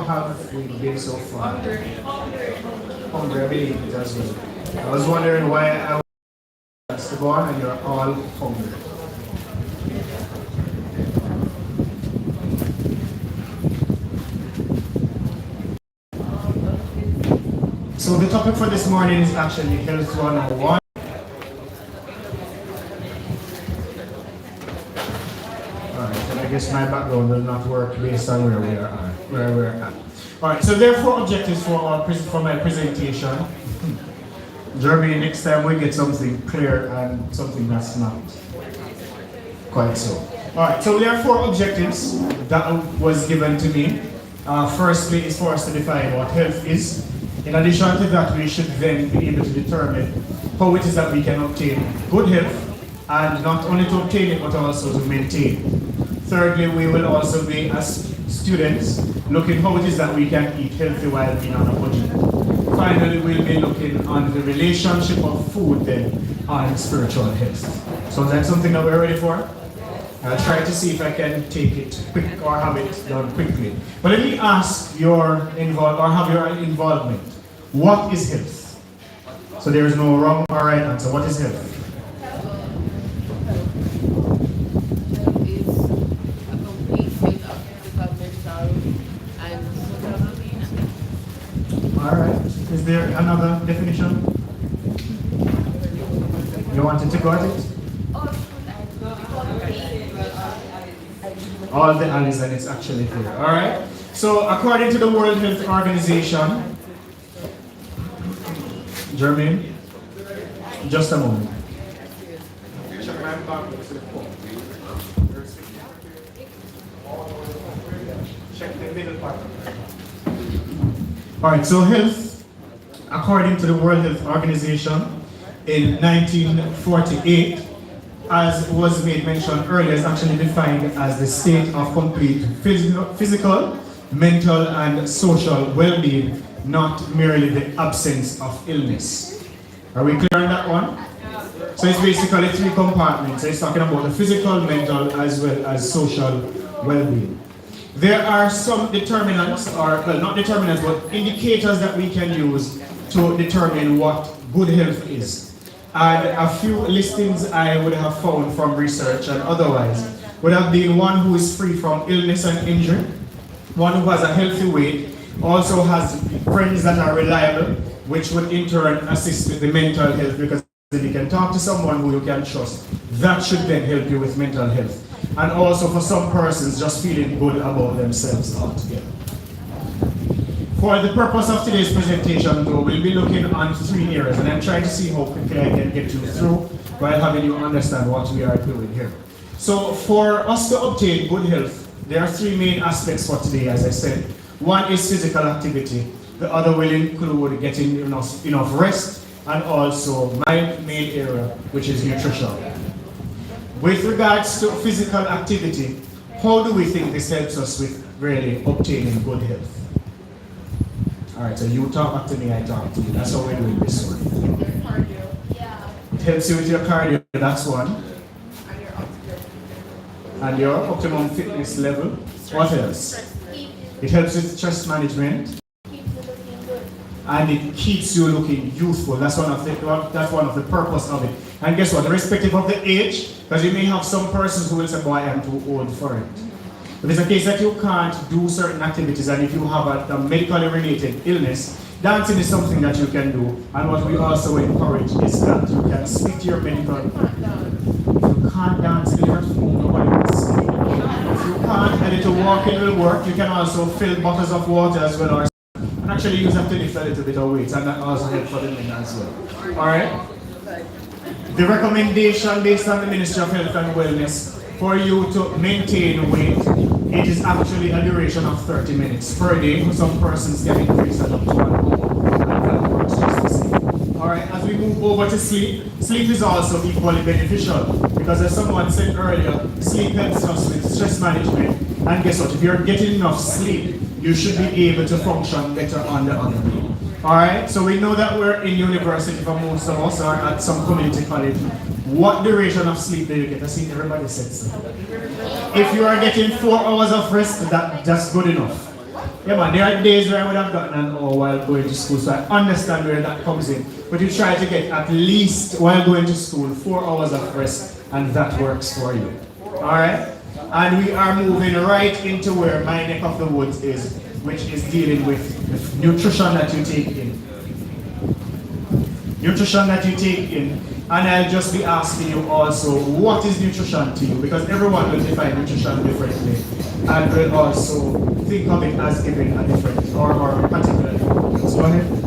have we been so far? Hungry, I believe it as well. I was wondering why I was to go on and you're all hungry. So the topic for this morning is actually Health 101. Alright, and I guess my background will not work based on where we're at. Alright, so there are 4 objectives for my presentation. Jeremy, next time we get something clear and something that's not quite so. Alright, so there are 4 objectives that was given to me. Firstly is for us to define what health is. In addition to that, we should then be able to determine how it is that we can obtain good health, and not only to obtain it, but also to maintain. Thirdly, we will also be, as students, looking how it is that we can eat healthy while being on a budget. Finally, we'll be looking on the relationship of food then and spiritual health. So that's something that we're ready for. I'll try to see if I can take it quick or have it done quickly. But let me ask your involvement. What is health? So there is no wrong or right answer. What is health? Alright. Is there another definition? You wanted to go at it? All the alleys, and it's actually clear. Alright? So according to the World Health Organization, Jermaine, just a moment. Alright, so health, according to the World Health Organization, in 1948, as was made mention earlier, is actually defined as the state of complete physical, mental, and social well-being, not merely the absence of illness. Are we clear on that one? So it's basically 3 compartments. So it's talking about the physical, mental, as well as social well-being. There are some determinants, or well, not determinants, but indicators that we can use to determine what good health is. And a few listings I would have found from research and otherwise would have been one who is free from illness and injury, one who has a healthy weight, also has friends that are reliable, which would in turn assist with the mental health, because if you can talk to someone who you can trust, that should then help you with mental health. And also for some persons, just feeling good about themselves altogether. For the purpose of today's presentation, though, we'll be looking on 3 areas, and I'm trying to see how quickly I can get you through while having you understand what we are doing here. So for us to obtain good health, there are 3 main aspects for today, as I said. One is physical activity. The other will include getting enough rest, and also my main area, which is nutrition. With regards to physical activity, how do we think this helps us with really obtaining good health? Alright, so you talk back to me, I talk to you. That's how we're doing this one. It helps you with your cardio, that's one. And your optimum fitness level. What else? It helps with stress management. And it keeps you looking youthful. That's one of the purpose of it. And guess what? Irrespective of the age, because you may have some persons who will say, boy, I am too old for it. But it's a case that you can't do certain activities, and if you have a medically related illness, dancing is something that you can do. And what we also encourage is that you can speak to your medical. If you can't dance, leave at home, nobody will see. If you can't, and to walk in will work, you can also fill bottles of water as well, or and actually use them to lift a little bit of weight, and that also helps for the men as well. Alright? The recommendation based on the Ministry of Health and Wellness for you to maintain weight, it is actually a duration of 30 minutes per day. For some persons can increase that up to 1 hour. And that works just the same. Alright, as we move over to sleep, sleep is also equally beneficial, because as someone said earlier, sleep helps us with stress management. And guess what? If you're getting enough sleep, you should be able to function better on the other day. Alright, so we know that we're in university for most of us, or at some community college. What duration of sleep do you get? I see everybody said so. If you are getting 4 hours of rest, that's good enough. Yeah man, there are days where I would have gotten an hour while going to school, so I understand where that comes in. But you try to get at least, while going to school, 4 hours of rest, and that works for you. Alright? And we are moving right into where my neck of the woods is, which is dealing with the nutrition that you take in. Nutrition that you take in. And I'll just be asking you also, what is nutrition to you? Because everyone will define nutrition differently. And will also think of it as giving a different or a particular importance. Go ahead.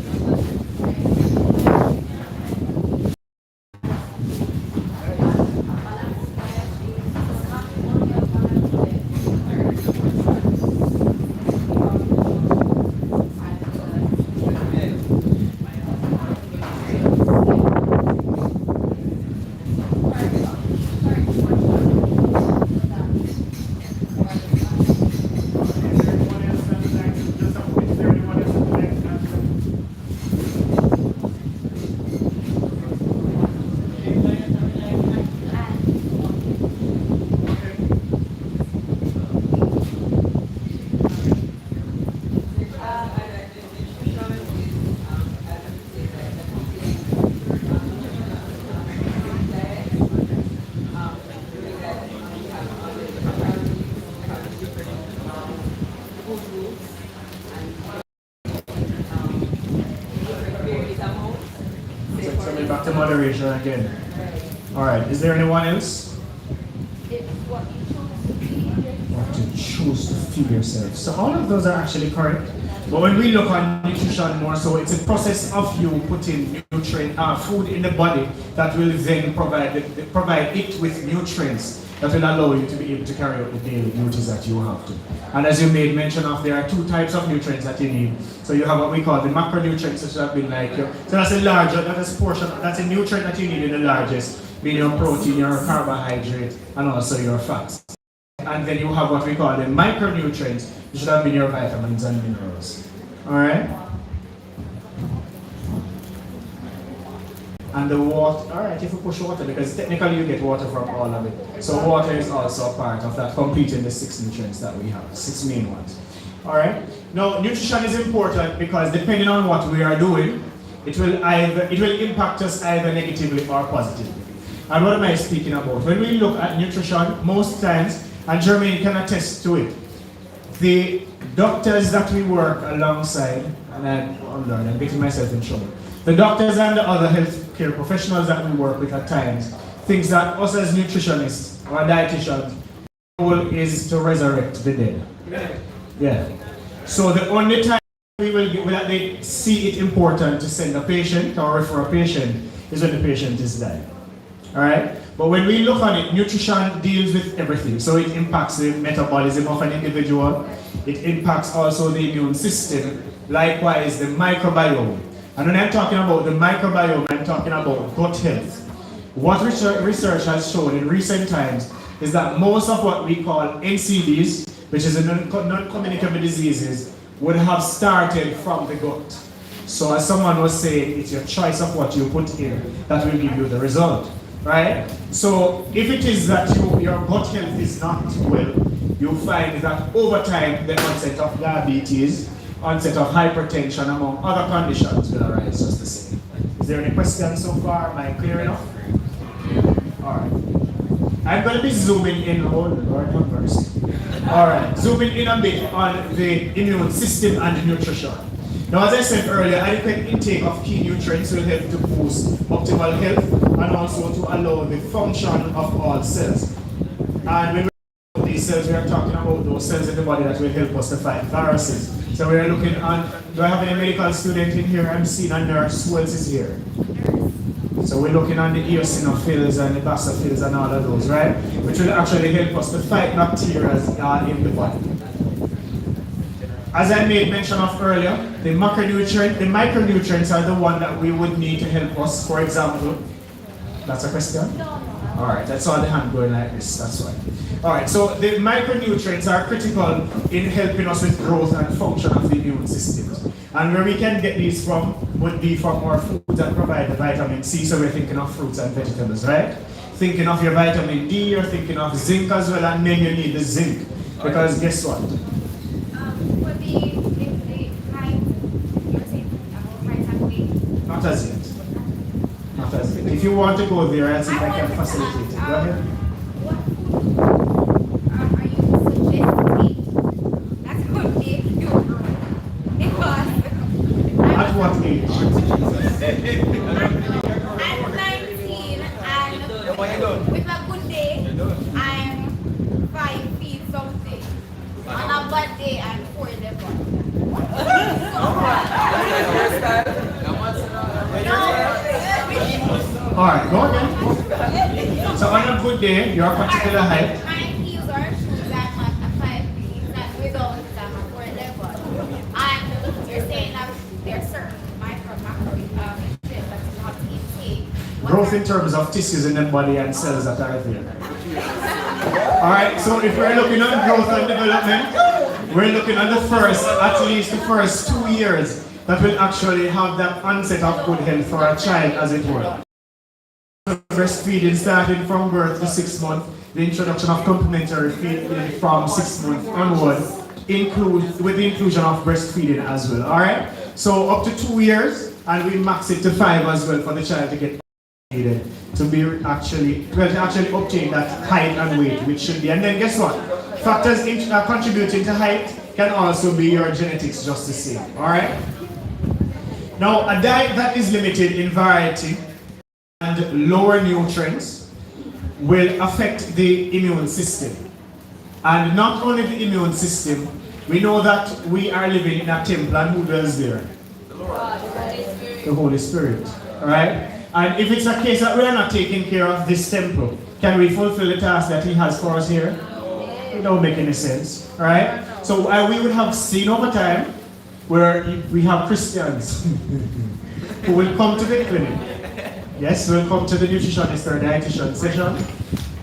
Back to moderation again. Alright, is there anyone else? It's what you choose to feed yourself. So all of those are actually correct. But when we look on nutrition more so, it's a process of you putting food in the body that will then provide it with nutrients that will allow you to be able to carry out the daily duties that you have to. And as you made mention of, there are 2 types of nutrients that you need. So you have what we call the macronutrients, which have been like your, so that's a larger, that's a nutrient that you need in the largest, being your protein, your carbohydrate, and also your fats. And then you have what we call the micronutrients, which should have been your vitamins and minerals. Alright? And the water, alright, if you push water, because technically you get water from all of it. So water is also a part of that, completing the 6 nutrients that we have, 6 main ones. Alright? Now, nutrition is important because depending on what we are doing, it will impact us either negatively or positively. And what am I speaking about? When we look at nutrition, most times, and Jermaine can attest to it, the doctors that we work alongside, and oh Lord, I'm getting myself in trouble. The doctors and the other healthcare professionals that we work with at times think that us as nutritionists or dietitians, our goal is to resurrect the dead. Yeah. So the only time that they see it important to send a patient or refer a patient is when the patient is dying. Alright? But when we look on it, nutrition deals with everything. So it impacts the metabolism of an individual. It impacts also the immune system. Likewise, the microbiome. And when I'm talking about the microbiome, I'm talking about gut health. What research has shown in recent times is that most of what we call NCDs, which is non-communicable diseases, would have started from the gut. So as someone was saying, it's your choice of what you put in that will give you the result. Right? So if it is that your gut health is not well, you find that over time the onset of diabetes, onset of hypertension, among other conditions will arise just the same. Is there any questions so far? Am I clear enough? Alright. I'm going to be zooming in, oh Lord have mercy. Alright, zooming in a bit on the immune system and nutrition. Now, as I said earlier, adequate intake of key nutrients will help to boost optimal health and also to allow the function of all cells. And when we talk about these cells, we are talking about those cells in the body that will help us to fight viruses. So we are looking at, do I have any medical student in here? I'm seeing a nurse. Who else is here? So we're looking at the eosinophils and the basophils and all of those, right? Which will actually help us to fight bacteria in the body. As I made mention of earlier, the micronutrients are the one that we would need to help us. For example, that's a question? No. Alright, I saw the hand going like this, that's why. Alright, so the micronutrients are critical in helping us with growth and function of the immune system. And where we can get these from would be from our foods that provide the vitamin C, so we're thinking of fruits and vegetables, right? Thinking of your vitamin D, you're thinking of zinc as well, and then you need the zinc. Because guess what? Would be Not as yet. Not as yet. If you want to go there, I'll see if I can facilitate it. Go ahead. What food are you suggesting that would make you grow? Because At what age? I'm 19 and with a good day, I'm 5 feet something. On a bad day, I'm 4'11". Alright, go again. So on a good day, you're a particular height. My heels are shoes that at 5 feet, that without them at 4'11". And you're saying that they're certain micronutrients that you have to intake. Growth in terms of tissues in the body and cells that are there. Alright, so if we're looking at growth and development, we're looking at at least the first 2 years that will actually have that onset of good health for a child, as it were. Breastfeeding starting from birth to 6 months, the introduction of complementary feeding from 6 months onward, with the inclusion of breastfeeding as well. Alright, so up to 2 years, and we max it to 5 as well for the child to get needed to actually obtain that height and weight, which should be. And then guess what? Factors contributing to height can also be your genetics, just the same. All right. Now, a diet that is limited in variety and lower nutrients will affect the immune system. And not only the immune system, we know that we are living in a temple, and who dwells there? The Holy Spirit. All right. And if it's a case that we are not taking care of this temple, can we fulfill the task that He has for us here? It don't make any sense, all right? So we would have seen over time where we have Christians who will come to the clinic. Yes, will come to the nutritionist or dietitian session,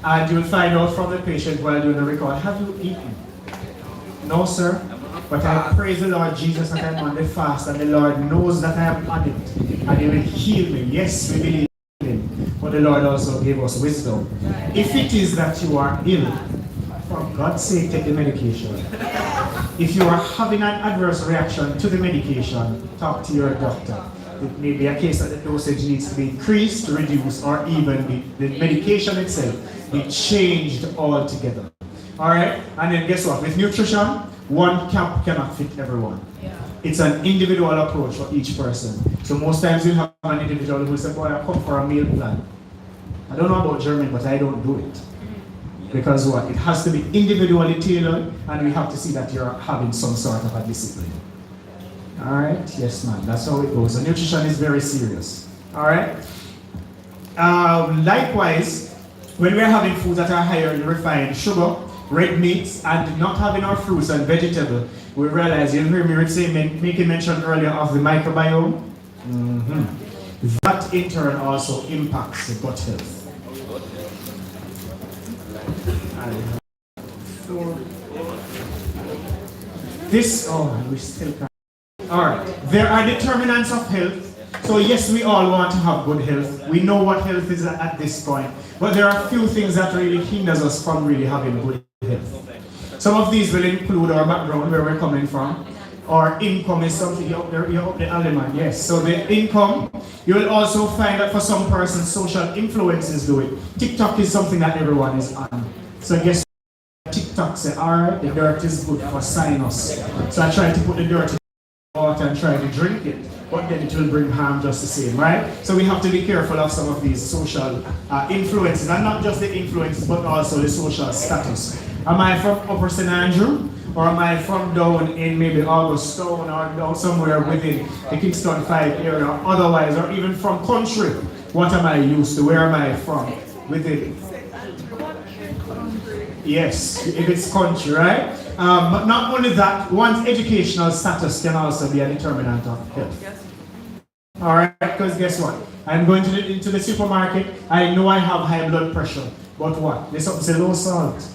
and you will find out from the patient while doing the record, have you eaten? No, sir. But I praise the Lord Jesus that I'm on the fast, and the Lord knows that I am on it, and He will heal me. Yes, we believe in Him, but the Lord also gave us wisdom. If it is that you are ill, for God's sake, take the medication. If you are having an adverse reaction to the medication, talk to your doctor. It may be a case that the dosage needs to be increased, reduced, or even the medication itself be changed altogether. All right, and then guess what? With nutrition, one camp cannot fit everyone. It's an individual approach for each person. So most times you have an individual who will say, boy, I come for a meal plan. I don't know about German, but I don't do it. Because what? It has to be individually tailored, and we have to see that you're having some sort of a discipline. All right? Yes, ma'am. That's how it goes. So nutrition is very serious. All right? Likewise, when we're having foods that are higher in refined sugar, red meats, and not having our fruits and vegetables, we realize, you'll hear me making mention earlier of the microbiome. That in turn also impacts the gut health. We still can't. Alright, there are determinants of health. So yes, we all want to have good health. We know what health is at this point. But there are a few things that really hinders us from really having good health. Some of these will include our background, where we're coming from. Our income is something, you're up the element, yes. So the income, you will also find that for some persons, social influences do it. TikTok is something that everyone is on. So guess what? TikTok say, alright, the dirt is good for sinus. So I try to put the dirt in water and try to drink it, but then it will bring harm just the same, right? So we have to be careful of some of these social influences, and not just the influences, but also the social status. Am I from Upper St. Andrew? Or am I from down in maybe Augustown or down somewhere within the Kingston 5 area, otherwise, or even from country? What am I used to? Where am I from? Within? Yes, if it's country, right? But not only that, one's educational status can also be a determinant of health. Alright, because guess what? I'm going into the supermarket, I know I have high blood pressure, but what? There's something say low salt.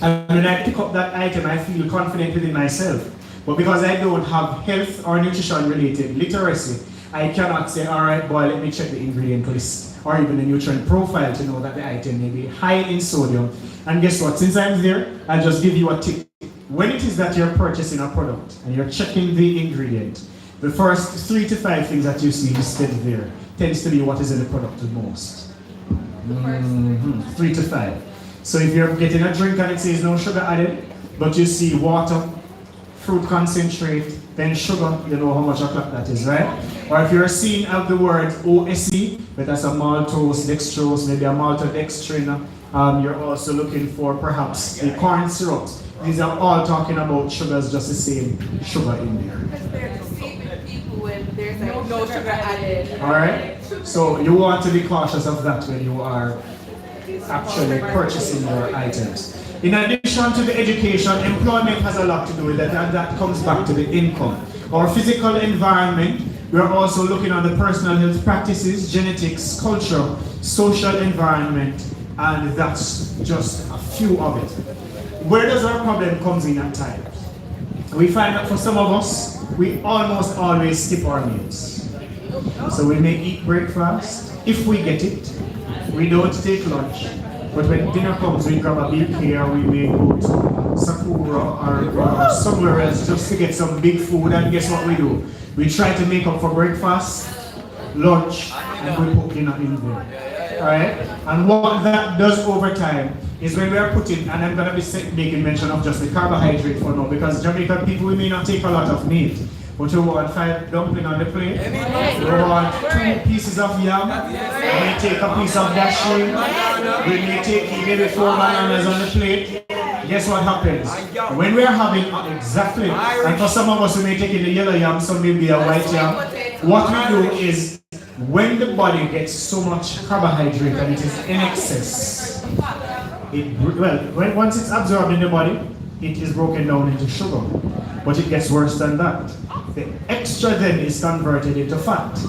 And when I pick up that item, I feel confident within myself. But because I don't have health or nutrition related literacy, I cannot say, alright boy, let me check the ingredient list or even the nutrient profile to know that the item may be high in sodium. And guess what? Since I'm there, I'll just give you a tip. When it is that you're purchasing a product and you're checking the ingredient, The first 3 to 5 things that you see listed there tends to be what is in the product the most. 3 to 5. So if you're getting a drink and it says no sugar added, but you see water, fruit concentrate, then sugar, you know how much o'clock that is, right? Or if you're seeing of the word OSE, but that's a maltose, dextrose, maybe a maltodextrin, you're also looking for perhaps a corn syrup. These are all talking about sugars, just the same sugar in there. Because they're deceiving people when there's like no sugar added. Alright? So you want to be cautious of that when you are actually purchasing your items. In addition to the education, employment has a lot to do with that, and that comes back to the income. Our physical environment, we are also looking at the personal health practices, genetics, culture, social environment, and that's just a few of it. Where does our problem comes in at times? We find that for some of us, we almost always skip our meals. So we may eat breakfast, if we get it. We don't take lunch. But when dinner comes, we grab a BP or we may go to Sakura or somewhere else just to get some big food, and guess what we do? We try to make up for breakfast, lunch, and we put dinner in there. Alright? And what that does over time is when we are putting, and I'm going to be making mention of just the carbohydrate for now, because Jamaican people, we may not take a lot of meat. But you want 5 dumplings on the plate, you want 2 pieces of yam, we may take a piece of dashing, we may take maybe 4 bananas on the plate. Guess what happens? When we are having, exactly, and for some of us we may take in the yellow yam, some may be a white yam. What we do is, when the body gets so much carbohydrate and it is in excess, once it's absorbed in the body, it is broken down into sugar. But it gets worse than that. The extra then is converted into fat.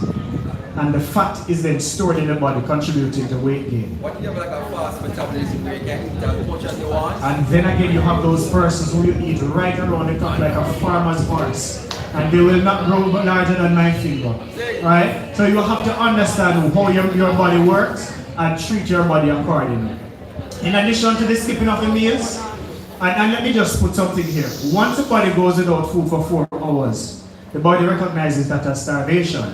And the fat is then stored in the body, contributing to weight gain. What do you have like a fast metabolism where you can eat as much as you want? And then again you have those persons who you eat right around the cup like a farmer's horse. And they will not grow larger than my finger. Right? So you have to understand how your body works and treat your body accordingly. In addition to the skipping of the meals, and let me just put something here. Once the body goes without food for 4 hours, the body recognizes that as starvation.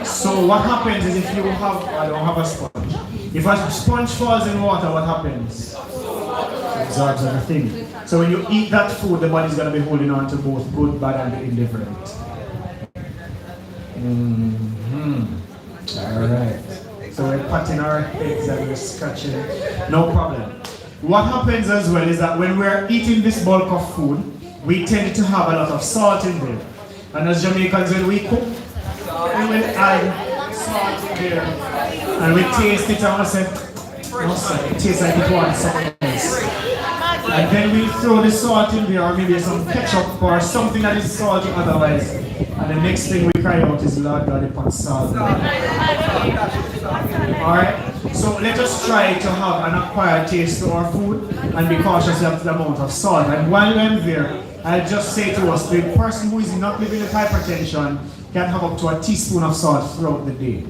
So what happens is if you have, I don't have a sponge. If a sponge falls in water, what happens? It absorbs everything. So when you eat that food, the body's going to be holding on to both good, bad, and indifferent. All right. So we're patting our heads and we're scratching. No problem. What happens as well is that when we're eating this bulk of food, we tend to have a lot of salt in there. And as Jamaicans, when we cook, we will add salt in there. And we taste it and we say, no sir, it tastes like it wants something else. And then we throw the salt in there, or maybe some ketchup or something that is salty otherwise. And the next thing we cry out is, Lord God, upon salt. Alright? So let us try to have an acquired taste to our food and be cautious of the amount of salt. And while I'm there, I'll just say to us, the person who is not living with hypertension can have up to a teaspoon of salt throughout the day.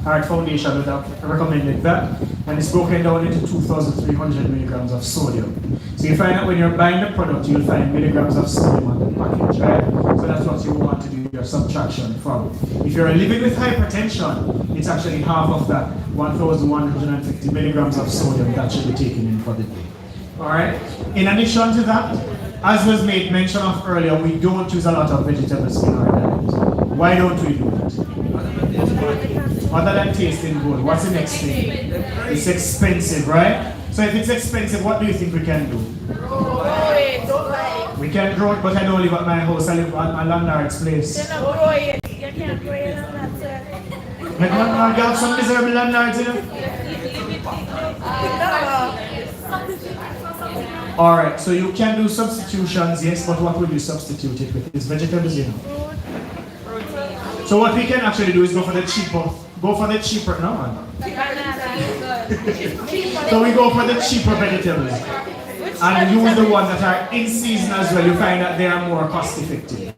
Heart Foundation would have recommended that, and it's broken down into 2,300 milligrams of sodium. So you find that when you're buying the product, you'll find milligrams of sodium on the package, right? So that's what you want to do your subtraction from. If you're living with hypertension, it's actually half of that, 1,150 milligrams of sodium that should be taken in for the day. Alright? In addition to that, as was made mention of earlier, we don't use a lot of vegetables in our diet. Why don't we do that? Other than tasting good, what's the next thing? It's expensive, right? So if it's expensive, what do you think we can do? We can grow it, but I don't live at my house, I live at my landlord's place. You can't grow it on that, sir. My landlord got some miserable landlords, you know? Alright, so you can do substitutions, yes, but what would you substitute it with? It's vegetables, you know. So what we can actually do is go for the cheaper, no man. So we go for the cheaper vegetables. And use the ones that are in season as well. You find that they are more cost effective.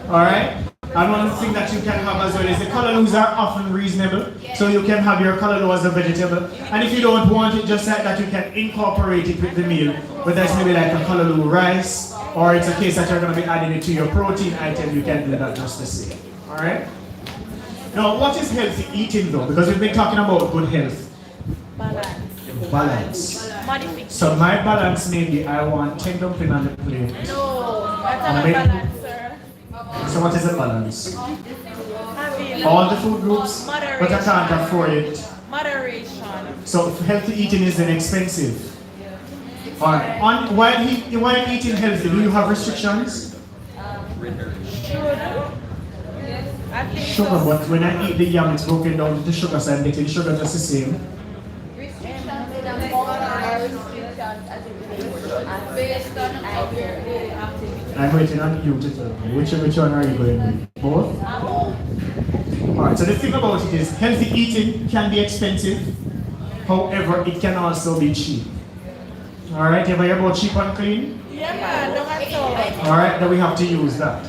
Alright? And one thing that you can have as well is the callaloo are often reasonable. So you can have your callaloo as a vegetable. And if you don't want it just like that, you can incorporate it with the meal. Whether it's maybe like a callaloo rice, or it's a case that you're going to be adding it to your protein item, you can do that just the same. Alright? Now, what is healthy eating though? Because we've been talking about good health. Balance. So my balance maybe I want 10 dumpling on the plate. No, that's not a balance, sir. So what is the balance? All the food groups, but I can't afford it. Moderation. So healthy eating is inexpensive. Alright. While eating healthy, do you have restrictions? I think Sugar, so. but when I eat the yam, it's broken down into sugar, so I'm getting sugar just the same. Restrictions in a are restrictions as it relates based on our daily activity. I'm waiting on you to tell me. Which one are you going with? Both? Alright, so the thing about it is, healthy eating can be expensive. However, it can also be cheap. Alright, you ever hear about cheap and clean? Yeah, man, don't have to. Alright, then we have to use that.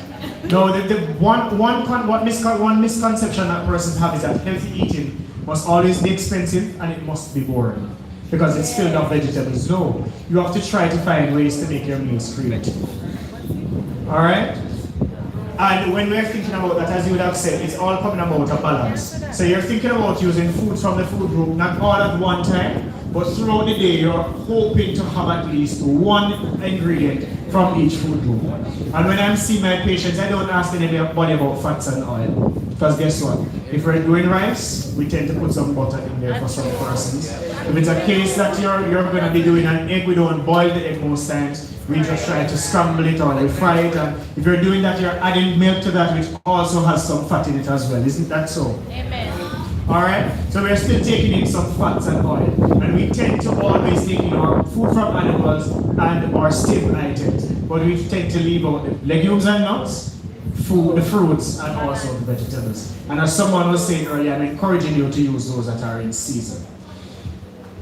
No, one misconception that persons have is that healthy eating must always be expensive and it must be boring. Because it's filled of vegetables. No, you have to try to find ways to make your meals creative. Alright? And when we're thinking about that, as you would have said, it's all coming about a balance. So you're thinking about using food from the food group, not all at one time, but throughout the day, you're hoping to have at least one ingredient from each food group. And when I'm seeing my patients, I don't ask anybody about fats and oil. Because guess what? If we're doing rice, we tend to put some butter in there for some persons. If it's a case that you're going to be doing an egg, we don't boil the egg most times. We just try to scramble it or we fry it. And if you're doing that, you're adding milk to that, which also has some fat in it as well. Isn't that so? Amen. Alright, so we're still taking in some fats and oil. And we tend to always take in our food from animals and our staple items. But we tend to leave out the legumes and nuts, the fruits, and also the vegetables. And as someone was saying earlier, I'm encouraging you to use those that are in season.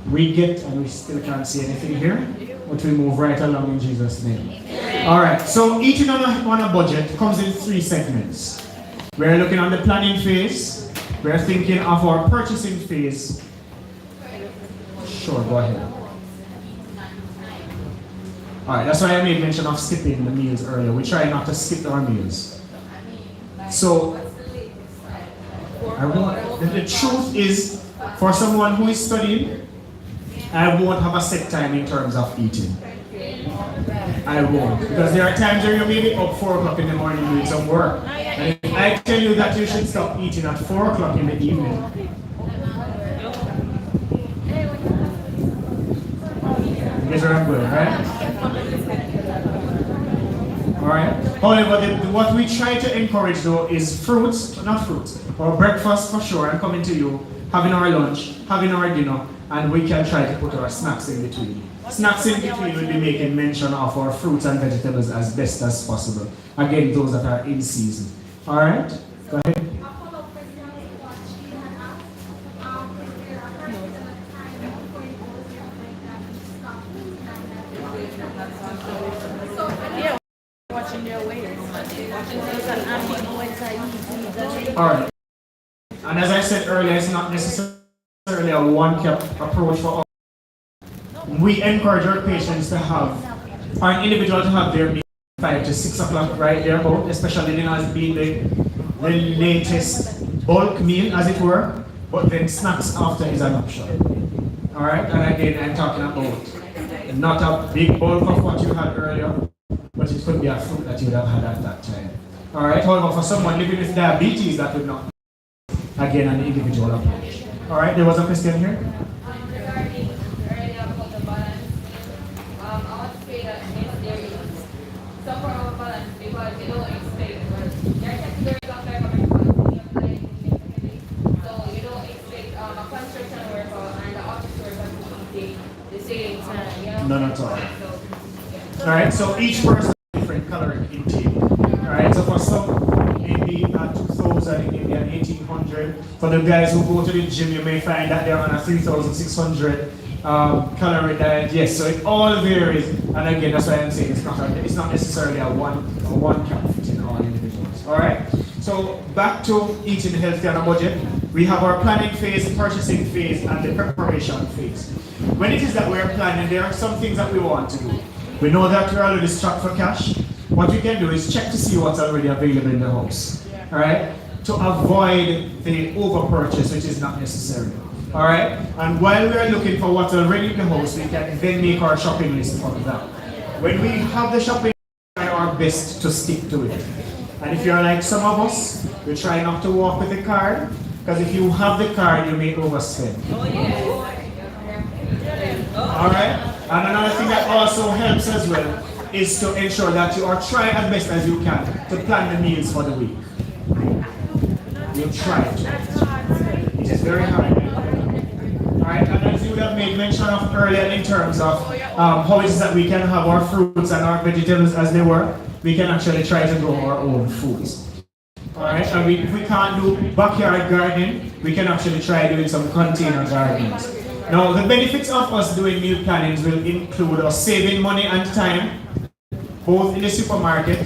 We get, and we still can't see anything here, but we move right along in Jesus' name. Alright, so eating on a budget comes in 3 segments. We're looking on the planning phase. We're thinking of our purchasing phase. Sure, go ahead. Alright, that's why I made mention of skipping the meals earlier. We try not to skip our meals. So, the truth is, for someone who is studying, I won't have a set time in terms of eating. I won't. Because there are times where you may be up 4 o'clock in the morning doing some work. And if I tell you that you should stop eating at 4 o'clock in the evening, you get where I'm going, right? Alright? However, what we try to encourage though is fruits, not fruits, or breakfast for sure, I'm coming to you, having our lunch, having our dinner, and we can try to put our snacks in between. Snacks in between will be making mention of our fruits and vegetables as best as possible. Again, those that are in season. Alright? Go ahead. Yeah, watching their weight. Alright. And as I said earlier, it's not necessarily a one-cap approach for all. We encourage our patients to have, or an individual to have their meal 5 to 6 o'clock right there, especially dinner as being the latest bulk meal, as it were, but then snacks after is an option. Alright, and again, I'm talking about not a big bulk of what you had earlier, but it could be a fruit that you would have had at that time. Alright, however, for someone living with diabetes, that would not be, again, an individual approach. Alright, there was a question here? Regarding earlier about the balance, I want to say that there is some form of balance because you don't expect, there are categories of type of responsibility so you don't expect a construction worker and the office worker to eat the same time, you know? None at all. Alright, so each person has different caloric intake. Alright, so for some, maybe 2,000, maybe an 1,800. For the guys who go to the gym, you may find that they're on a 3,600 calorie diet. Yes, so it all varies. And again, that's why I'm saying it's not necessarily a one cap fit in all individuals. Alright? So back to eating healthy on a budget. We have our planning phase, purchasing phase, and the preparation phase. When it is that we're planning, there are some things that we want to do. We know that we're already strapped for cash. What we can do is check to see what's already available in the house. Alright? To avoid the over-purchase, which is not necessary. Alright? And while we are looking for what's already in the house, we can then make our shopping list from that. When we have the shopping list, we try our best to stick to it. And if you're like some of us, we try not to walk with the card, because if you have the card, you may overspend. Alright? And another thing that also helps as well is to ensure that you are trying as best as you can to plan the meals for the week. You try it. It is very hard. Alright, and as you would have made mention of earlier in terms of how it is that we can have our fruits and our vegetables as they were, we can actually try to grow our own foods. Alright, and if we can't do backyard gardening, we can actually try doing some container gardens. Now, the benefits of us doing meal plannings will include us saving money and time, both in the supermarket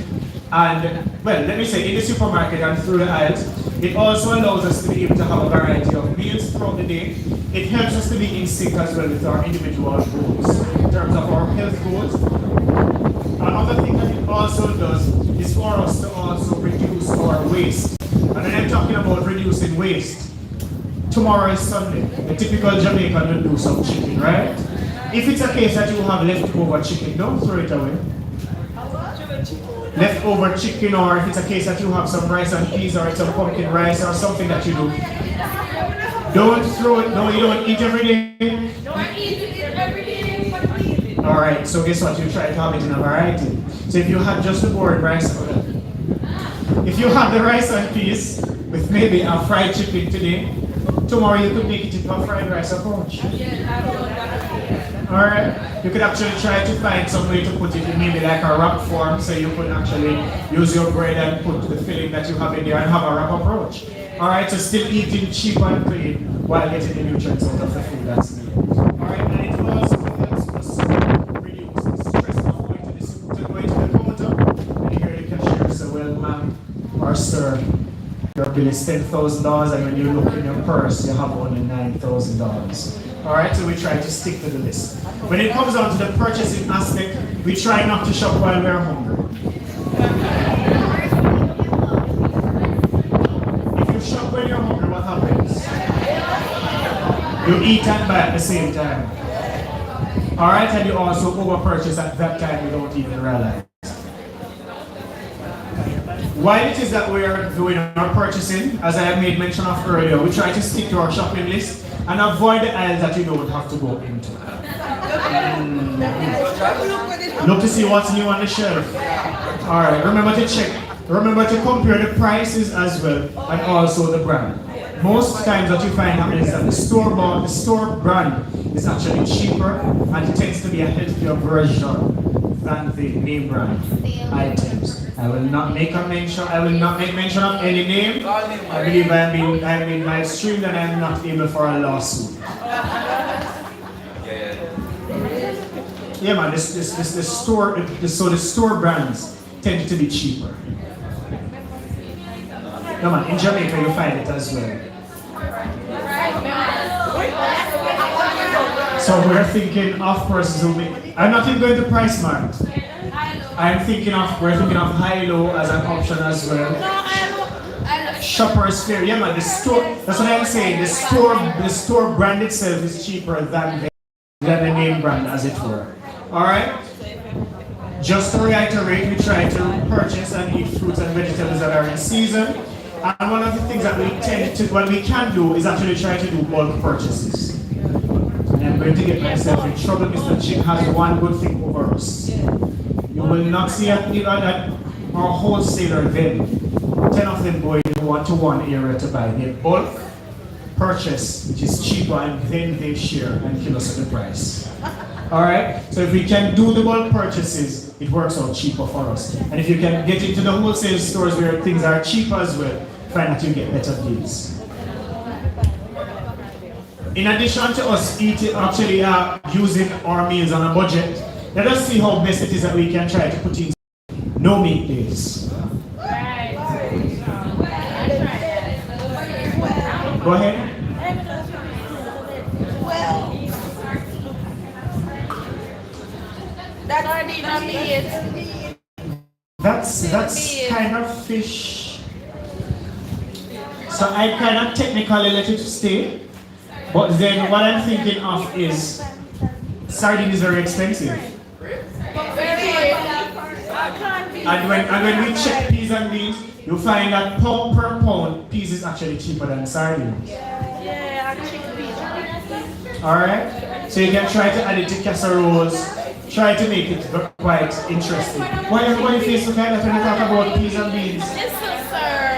and, well, let me say in the supermarket and through the aisles. It also allows us to be able to have a variety of meals throughout the day. It helps us to be in sync as well with our individual goals, in terms of our health goals. Another thing that it also does is for us to also reduce our waste. And when I'm talking about reducing waste, tomorrow is Sunday. The typical Jamaican will do some chicken, right? If it's a case that you have leftover chicken, don't throw it away. Leftover chicken, or if it's a case that you have some rice and peas or some pumpkin rice or something that you do, don't throw it. No, you don't eat every day. Don't eat it every day. Alright, so guess what? You try to have it in a variety. So if you have just the boiled rice, if you have the rice and peas with maybe a fried chicken today, tomorrow you could make it into a fried rice approach. Alright, you could actually try to find some way to put it in maybe like a wrap form, so you could actually use your bread and put the filling that you have in there and have a wrap approach. Alright, so still eating cheap and clean while getting the nutrients out of the food that's needed. Alright, and it also helps us reduce the stress of going to the counter and you hear the cashier say, well ma'am or sir, your bill is $10,000 and when you look in your purse you have only $9,000. Alright, so we try to stick to the list. When it comes down to the purchasing aspect, we try not to shop while we're hungry. If you shop when you're hungry, what happens? You eat and buy at the same time. Alright, and you also over-purchase at that time you don't even realize. While it is that we are doing our purchasing, as I have made mention of earlier, we try to stick to our shopping list and avoid the aisles that you don't have to go into. Look to see what's new on the shelf. Alright, remember to check. Remember to compare the prices as well and also the brand. Most times what you find happening is that the store brand is actually cheaper and it tends to be a healthier version than the name brand items. I will not make mention of any name. I believe I'm in my stream and I'm not able for a lawsuit. Yeah man, the store brands tend to be cheaper. No man, in Jamaica you find it as well. So we're thinking of persons who I'm not even going to Price Mart. We're thinking of Hilo as an option as well. Shoppers Fair, yeah man, the store, that's what I'm saying, the store brand itself is cheaper than the name brand as it were. Alright? Just to reiterate, we try to purchase and eat fruits and vegetables that are in season. And one of the things that we can do is actually try to do bulk purchases. And I'm going to get myself in trouble. Mr. Chick has one good thing over us. You will not see that our wholesaler then, 10 of them go in one-to-one area to buy. They bulk purchase, which is cheaper, and then they share and kill us at the price. Alright? So if we can do the bulk purchases, it works out cheaper for us. And if you can get into the wholesale stores where things are cheaper as well, find that you get better deals. In addition to us using our meals on a budget, let us see how best it is that we can try to put in no meat days. Go ahead. Well, that's That's kind of fish. So I cannot technically let it stay. But then what I'm thinking of is sardine is very expensive. And when we check peas and beans, you find that pound per pound, peas is actually cheaper than sardines. Yeah, chickpeas. Alright? So you can try to add it to casseroles, try to make it quite interesting. Why everybody feels so kind of when I talk about peas and beans? Yes, sir.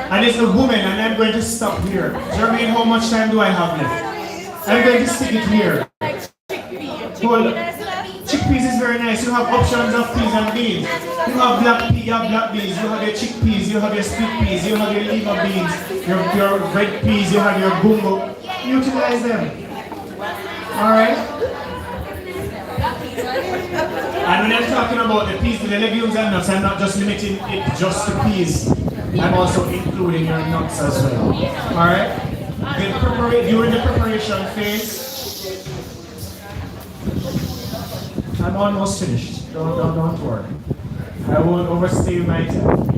And it's a woman, and I'm going to stop here. Jermaine, how much time do I have left? I'm going to stick it here. Hold. Chickpeas is very nice. You have options of peas and beans. You have black pea, you have black beans, you have your chickpeas, you have your split peas, you have your lima beans, your red peas, you have your gumbo. Utilize them. Alright? And when I'm talking about the peas, the legumes and nuts, I'm not just limiting it just to peas. I'm also including your nuts as well. Alright? During the preparation phase, I'm almost finished. Don't worry. I won't overstay my time.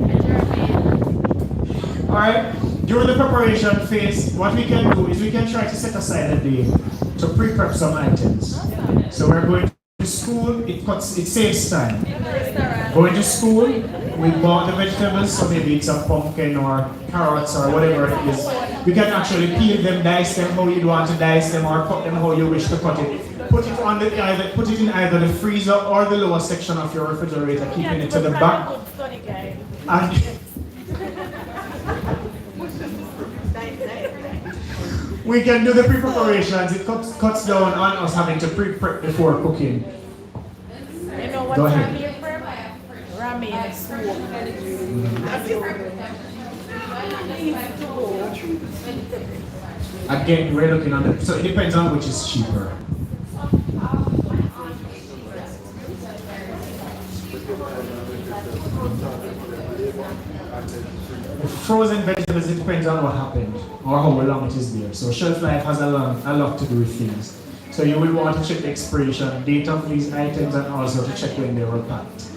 Alright? During the preparation phase, what we can do is we can try to set aside a day to pre-prep some items. So we're going to school, it saves time. Going to school, we bought the vegetables, so maybe it's a pumpkin or carrots or whatever it is. You can actually peel them, dice them how you want to dice them, or cut them how you wish to cut it. Put it in either the freezer or the lower section of your refrigerator, keeping it to the back. And we can do the pre-preparations. It cuts down on us having to pre-prep before cooking. You know what Go time ahead. you prep? Ramen soup. Again, we're looking on the, so it depends on which is cheaper. The frozen vegetables, it depends on what happened or how long it is there. So shelf life has a lot to do with things. So you will want to check the expiration date of these items and also to check when they were packed.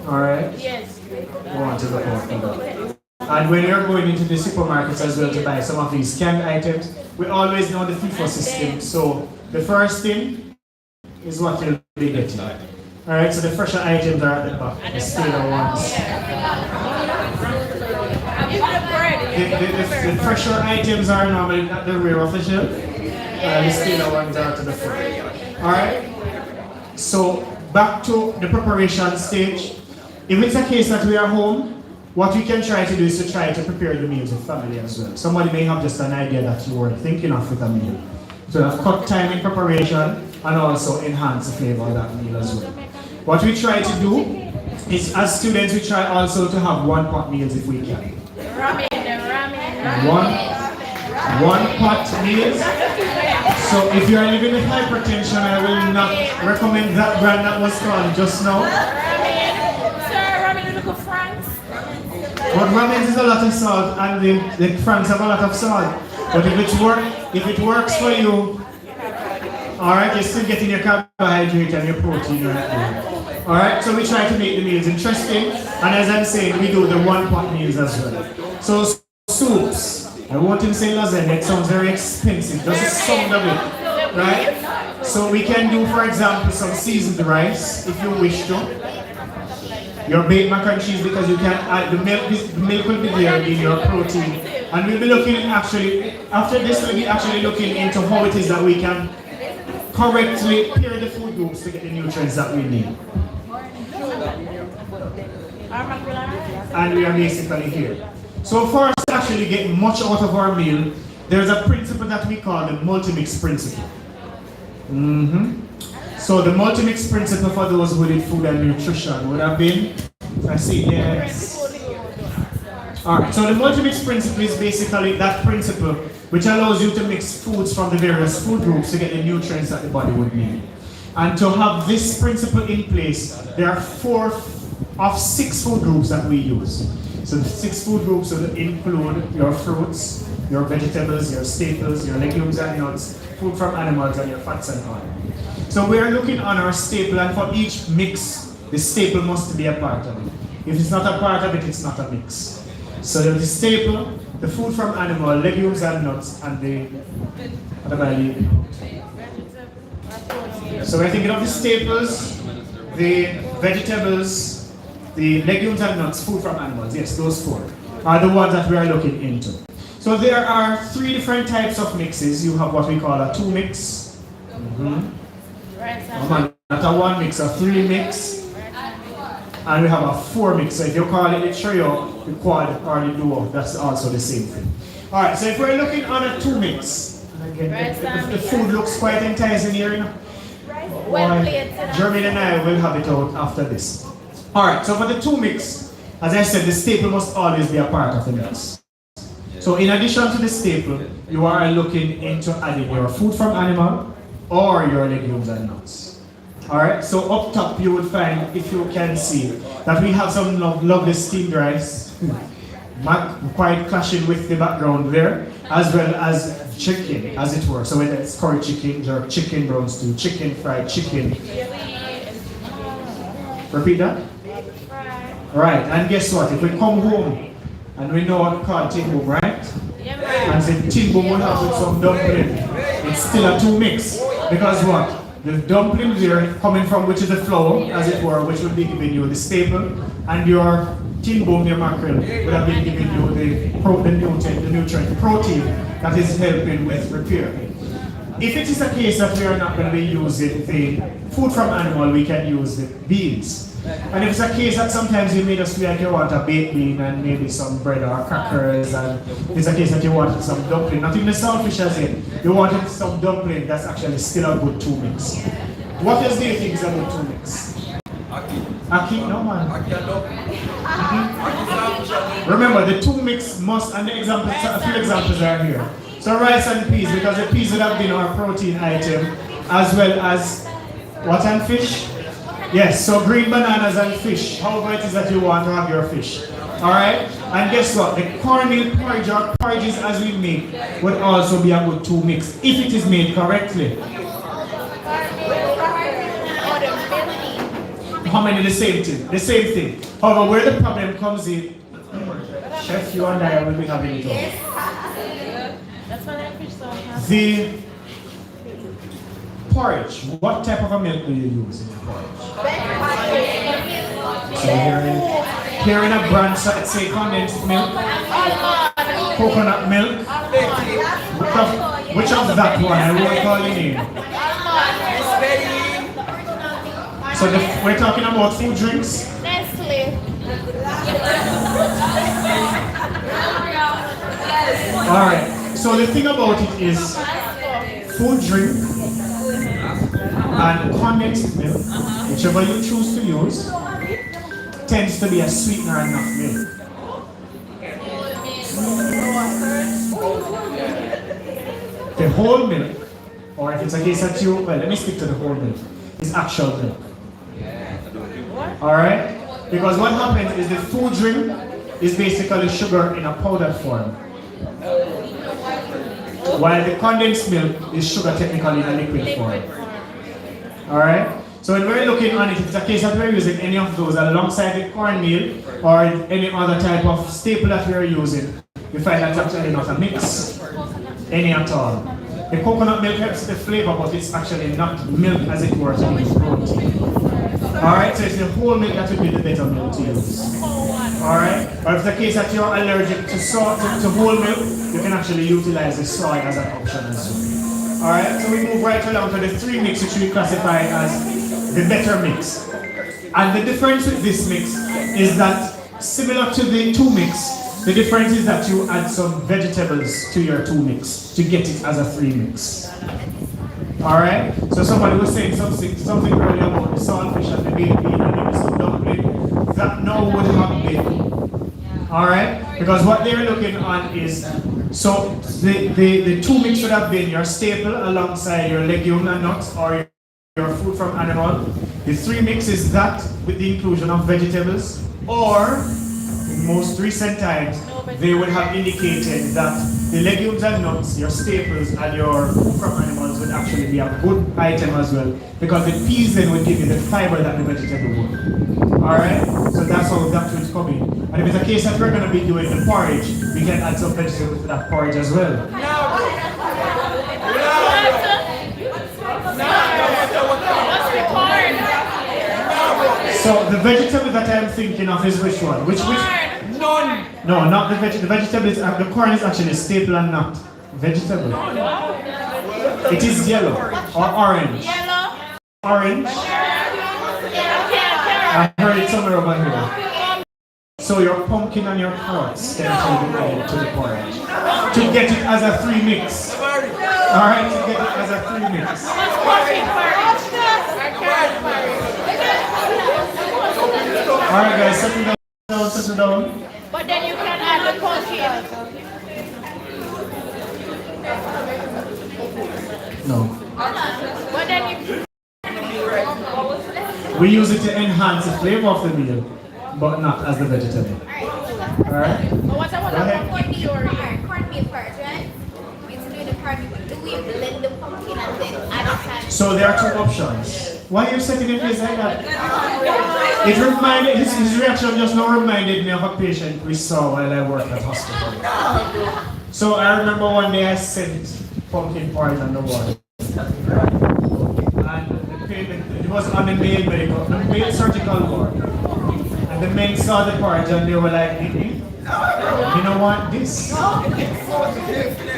Alright? Yes. You want to look out for that. And when you're going into the supermarkets as well to buy some of these canned items, we always know the FIFO system. So the first thing is what you'll be getting. Alright, so the fresher items are at the back, the staler ones. The fresher items are normally at the rear of the shelf, and the staler ones are to the front. Alright, so back to the preparation stage. If it's a case that we are home, what we can try to do is to try to prepare the meals with family as well. Somebody may have just an idea that you were thinking of with a meal. So have cut time in preparation and also enhance the flavor of that meal as well. What we try to do is, as students, we try also to have one-pot meals if we can. One pot meals. So if you are living with hypertension, I will not recommend that brand that was called just now. But ramen is a lot of salt, and the Franks have a lot of salt. But if it works for you, alright, you're still getting your carbohydrate and your protein right there. Alright, so we try to make the meals interesting, and as I'm saying, we do the one-pot meals as well. So soups, I won't even say lasagna, it sounds very expensive, just the sound of it, right? So we can do, for example, some seasoned rice, if you wish to. Your baked mac and cheese, because you can add the milk will be there in your protein. And we'll be looking actually, after this we'll be actually looking into how it is that we can correctly pair the food groups to get the nutrients that we need. And we are basically here. So for us to actually get much out of our meal, there's a principle that we call the multi-mix principle. So the multi-mix principle for those who did food and nutrition would have been, I see, yes. Alright, so the multi-mix principle is basically that principle which allows you to mix foods from the various food groups to get the nutrients that the body would need. And to have this principle in place, there are four of 6 food groups that we use. So the 6 food groups will include your fruits, your vegetables, your staples, your legumes and nuts, food from animals, and your fats and oil. So we are looking on our staple, and for each mix, the staple must be a part of it. If it's not a part of it, it's not a mix. So the staple, the food from animal, legumes and nuts, and the so we're thinking of the staples, the vegetables, the legumes and nuts, food from animals. Yes, those 4 are the ones that we are looking into. So there are 3 different types of mixes. You have what we call a 2 mix. Not a 1 mix, a 3 mix. And we have a 4 mix. So if you call it the trio, the quad, or the duo, that's also the same thing. Alright, so if we're looking on a 2 mix, again, the food looks quite enticing here, you know. Jeremy and I will have it out after this. Alright, so for the 2 mix, as I said, the staple must always be a part of the mix. So in addition to the staple, you are looking into adding your food from animal or your legumes and nuts. Alright, so up top you would find, if you can see, that we have some lovely steamed rice, quite clashing with the background there, as well as chicken, as it were. So whether it's curry chicken, jerk chicken, brown stew, chicken, fried chicken. Repeat that? Right, and guess what? If we come home and we know what we call tin boom, right? And say tin boom will have with some dumpling, it's still a 2 mix. Because what? The dumpling there coming from which is the flour, as it were, which will be giving you the staple, and your tin boom, your mackerel, would have been giving you the nutrient, protein that is helping with repair. If it is a case that we are not going to be using the food from animal, we can use the beans. And if it's a case that sometimes you made us feel like you want a baked bean and maybe some bread or crackers, and it's a case that you wanted some dumpling, not even the saltfish as in, you wanted some dumpling, that's actually still a good 2 mix. What else do you think is a good 2 mix? Aki? No man. Remember, the 2 mix must, and the examples, a few examples are here. So rice and peas, because the peas would have been our protein item, as well as what and fish? Yes, so green bananas and fish, however it is that you want to have your fish. Alright? And guess what? The cornmeal porridge or porridges as we make would also be a good 2 mix, if it is made correctly. How many? The same thing. The same thing. However, where the problem comes in, Chef, you and I will be having it all. The porridge. What type of a milk do you use in your porridge? So here in a brand, so let's say condensed milk, coconut milk. Which of that one? I won't call your name. So we're talking about food drinks. Nestle. Alright, so the thing about it is food drink and condensed milk, whichever you choose to use, tends to be a sweetener and not milk. The whole milk, or if it's a case that you, well, let me stick to the whole milk, is actual milk. Alright? Because what happens is the food drink is basically sugar in a powdered form, while the condensed milk is sugar technically in a liquid form. Alright? So when we're looking on it, if it's a case that we're using any of those alongside the cornmeal or any other type of staple that we're using, we find that's actually not a mix, any at all. The coconut milk helps the flavor, but it's actually not milk as it were to give protein. Alright, so it's the whole milk that would be the better milk to use. Alright, or if it's the case that you're allergic to salt, to whole milk, you can actually utilize the soy as an option as well. Alright, so we move right along to the 3 mix, which we classify as the better mix. And the difference with this mix is that, similar to the 2 mix, the difference is that you add some vegetables to your 2 mix to get it as a 3 mix. Alright? So somebody was saying something earlier about the saltfish and the baked bean and maybe some dumpling. That now would have been. Alright? Because what they're looking on is, so the 2 mix would have been your staple alongside your legume and nuts or your food from animal. The three mix is that with the inclusion of vegetables, or in most recent times, they would have indicated that the legumes and nuts, your staples and your food from animals would actually be a good item as well, because the peas then would give you the fiber that the vegetable would. Alright? So that's how that would come in. And if it's a case that we're going to be doing the porridge, we can add some vegetables to that porridge as well. So the vegetable that I'm thinking of is which one? Which? None. No, not the vegetable. The vegetable is the corn is actually a staple and not vegetable. It is yellow or orange. Orange. I heard it somewhere over here. So your pumpkin and your carrots can actually be added to the porridge to get it as a three mix. All right, to get it as a three mix. All right, guys, settle down, settle down. But then you can add the pumpkin. No. But then you. We use it to enhance the flavor of the meal, but not as the vegetable. Alright? But what about Go ahead. the pumpkin theory? Corned beef first, right? We used to do the corned beef. Do we blend the pumpkin and then add it? So there are two options. Why are you setting your face like that? It reminded, his reaction just now reminded me of a patient we saw while I worked at hospital. So I remember one day I sent pumpkin porridge on the ward. And the patient, it was on the male surgical ward. And the men saw the porridge and they were like, you don't want this.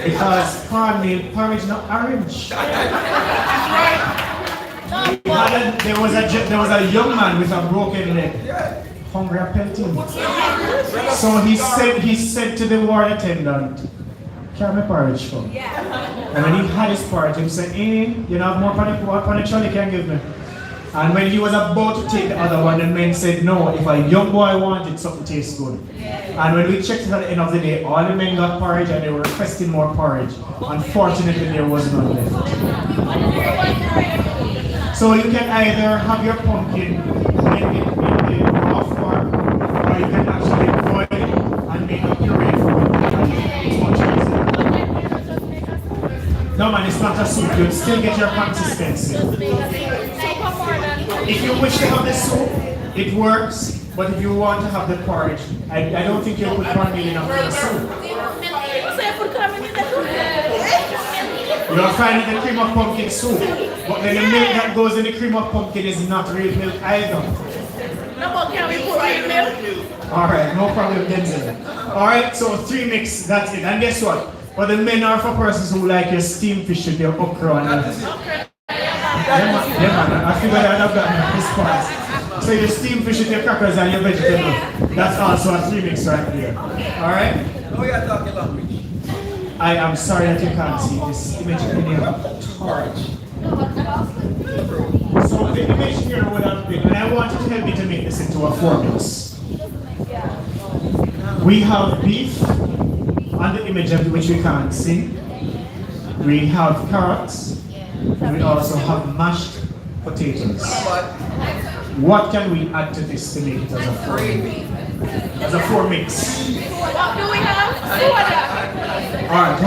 Because cornmeal porridge not orange. There was a young man with a broken leg, hungry and pelting. So he said to the ward attendant, "Carry my porridge for me." And when he had his porridge, he said, you have more pan the trolley can give me. And when he was about to take the other one, the men said, "No, if a young boy wanted something tastes good." And when we checked it at the end of the day, all the men got porridge and they were requesting more porridge. Unfortunately, there was none left. So you can either have your pumpkin in the raw form, or you can actually boil it and make a puree for it. It's much easier. No man, it's not a soup. You'll still get your consistency. If you wish to have the soup, it works. But if you want to have the porridge, I don't think you'll put cornmeal enough in the soup. You're finding the cream of pumpkin soup, but then the milk that goes in the cream of pumpkin is not real milk either. No more can we put real milk? Alright, no problem, Denzel. Alright, so three mix, that's it. And guess what? But the men are for persons who like your steamed fish with your okra and Okay. yeah, man, I figured I've gotten this part. So your steamed fish with your crackers and your vegetable. That's also a three mix right there. Alright? Now we are talking language. I am sorry that you can't see this image in your torch. So the image here would have been, and I want you to help me to make this into a formula. We have beef on the image of which we can't see. We have carrots. And we also have mashed potatoes. What can we add to this to make it as a four? As a four mix. What do we have? Alright,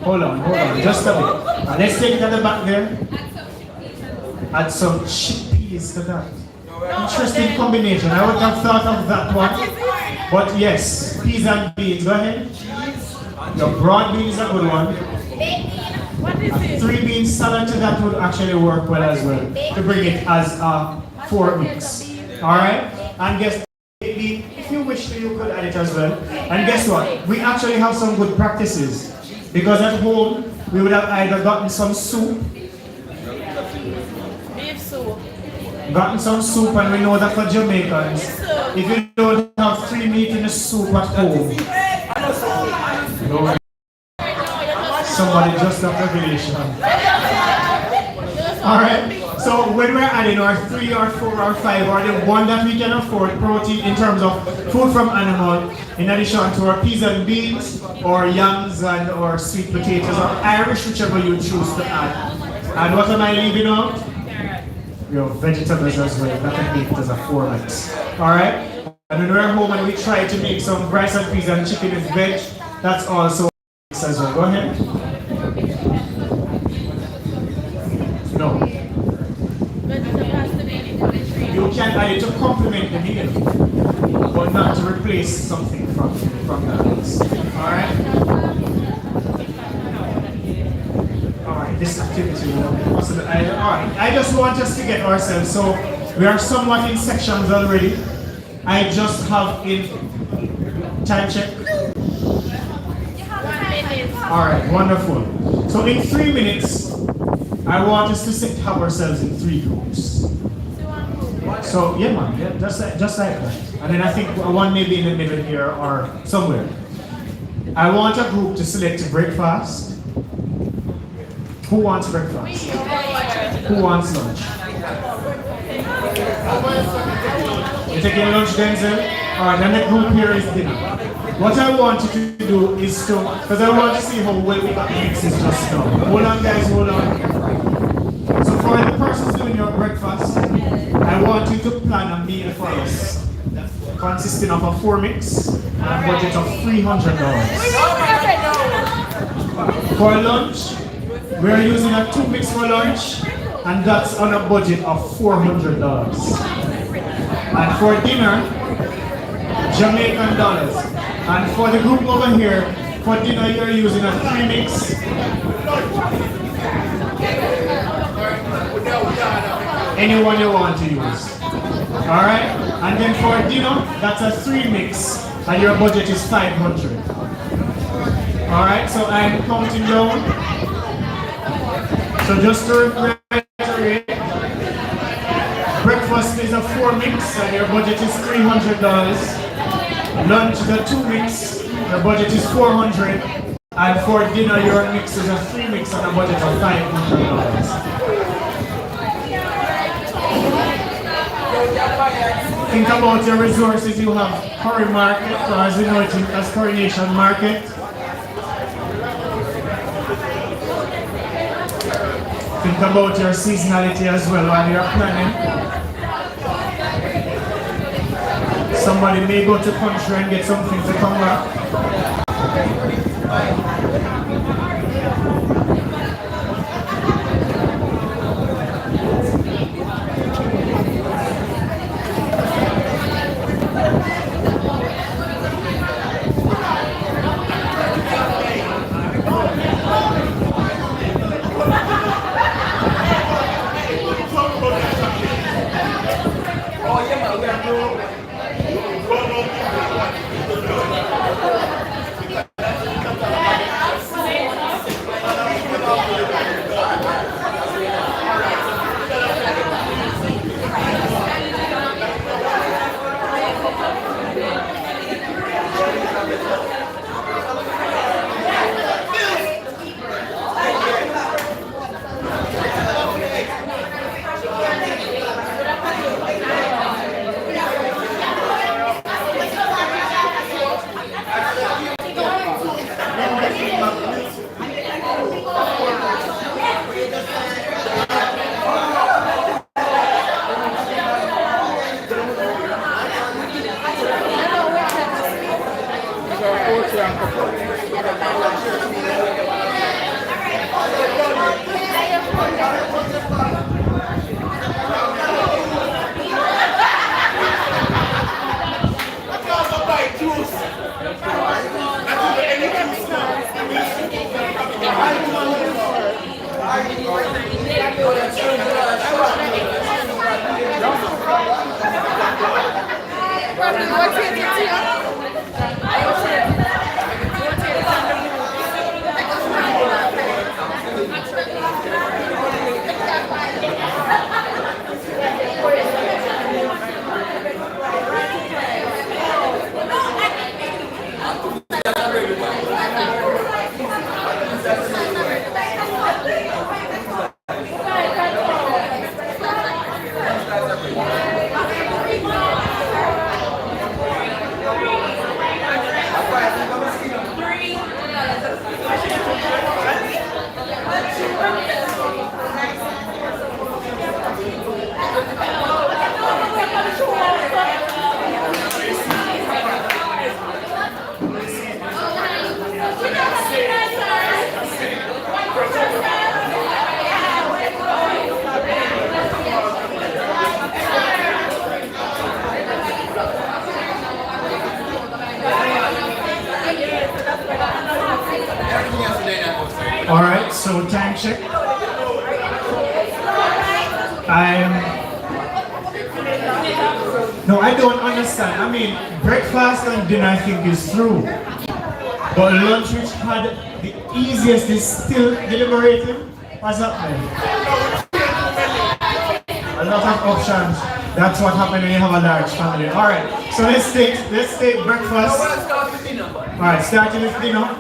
hold on. Just a bit. Let's take it at the back there. Add some chickpeas to that. Interesting combination. I wouldn't have thought of that one. But yes, peas and beans. Go ahead. Your broad bean is a good one. What is A it? 3 bean salad to that would actually work well as well. To bring it as a 4 mix. Alright? And guess if you wish to, you could add it as well. And guess what? We actually have some good practices. Because at home, we would have either gotten some soup. Beef soup. Gotten some soup, and we know that for Jamaicans, if you don't have 3 meat in the soup at home, no, somebody just got revelation. Alright, so when we're adding our 3 or 4 or 5 or the one that we can afford protein in terms of food from animal, in addition to our peas and beans, or yams and or sweet potatoes, or Irish, whichever you choose to add, And what am I leaving out? Your vegetables as well. That can make it as a 4 mix. Alright? And when we're home and we try to make some rice and peas and chicken with veg, that's also a mix as well. Go ahead. No. You can add it to complement the meal, but not to replace something from that mix. Alright? Alright, this activity will be possible. Alright, I just want us to get ourselves, so we are somewhat in sections already. I just have in time check. Alright, wonderful. So in 3 minutes, I want us to have ourselves in 3 groups. So yeah man, yeah, just like that. And then I think one maybe in the middle here or somewhere. I want a group to select breakfast. Who wants breakfast? Who wants lunch? You're taking lunch, Denzel? Alright, then the group here is dinner. What I want you to do is to, because I want to see how well we got the mixes just now. Hold on guys, hold on. So for the persons doing your breakfast, I want you to plan a meal for us consisting of a 4 mix and a budget of $300. For lunch, we are using a 2 mix for lunch, and that's on a budget of $400. And for dinner, Jamaican dollars. And for the group over here, for dinner you're using a 3 mix. Anyone you want to use. Alright? And then for dinner, that's a 3 mix, and your budget is $500. Alright, so I'm counting down. So just to reiterate, breakfast is a 4 mix and your budget is $300. Lunch is a 2 mix, your budget is $400. And for dinner, your mix is a 3 mix and a budget of $500. Think about your resources. You have Curry Market, or as we know it as Coronation Market. Think about your seasonality as well while you're planning. Somebody may go to country and get something to come back. All right, so time check. No, I don't understand. I mean, breakfast and dinner I think is through. But lunch, which had the easiest, is still deliberating. What's happening? A lot of options. That's what happens when you have a large family. All right, so let's take breakfast. All right, starting with dinner.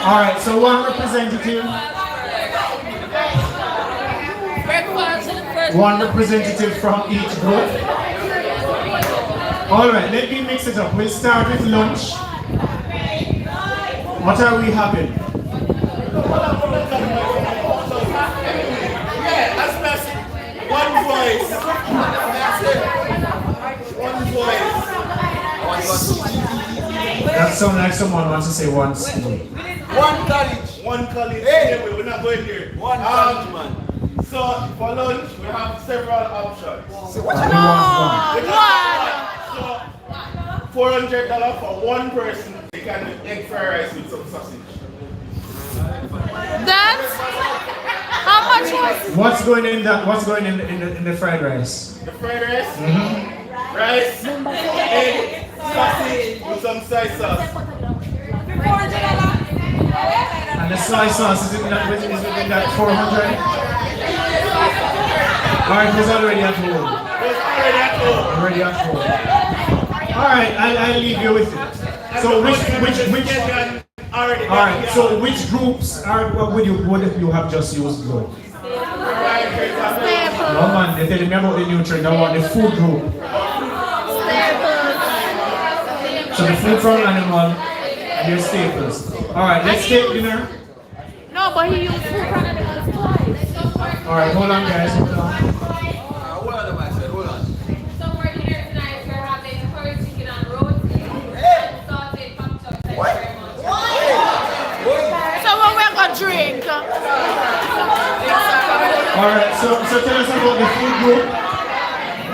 All right, so one representative. One representative from each group. All right, let me mix it up. We'll start with lunch. What are we having? Yeah, that's best. One voice. One voice. That sounds like someone wants to say one school. One college. One college. Hey, anyway, we're not going there. One college, man. So for lunch, we have several options. So what do you want? So $400 for one person. They can do egg fried rice with some sausage. That's how much was? What's going in that? What's going in the fried rice? The fried rice, rice, egg, sausage with some soy sauce. And the soy sauce is within that 400. All right, it's already at home. Already at home. All right, I'll leave you with it. So which all right. So which groups would you have just used though? No man, they tell me about the nutrient. I want the food group. So the food from animal and your staples. All right, let's take dinner. No, but he used food from animals twice. All right, hold on, guys. Hold on. Hold on, I said, hold on. So for dinner tonight, we're having curry chicken and roti and sauteed pork chops. Thank you very much. So what we're gonna drink? All right, so tell us about the food group.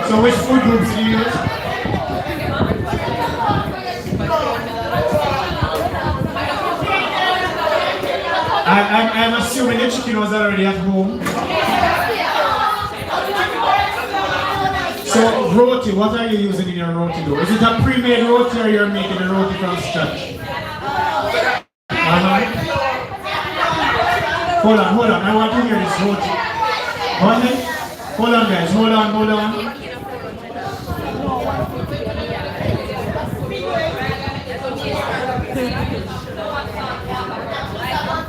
So which food groups do you use? I'm assuming the chicken was already at home. So roti, what are you using in your roti dough? Is it a pre-made roti or you're making a roti from scratch? Hold on, I want to hear this roti. Go ahead. Hold on guys, hold on.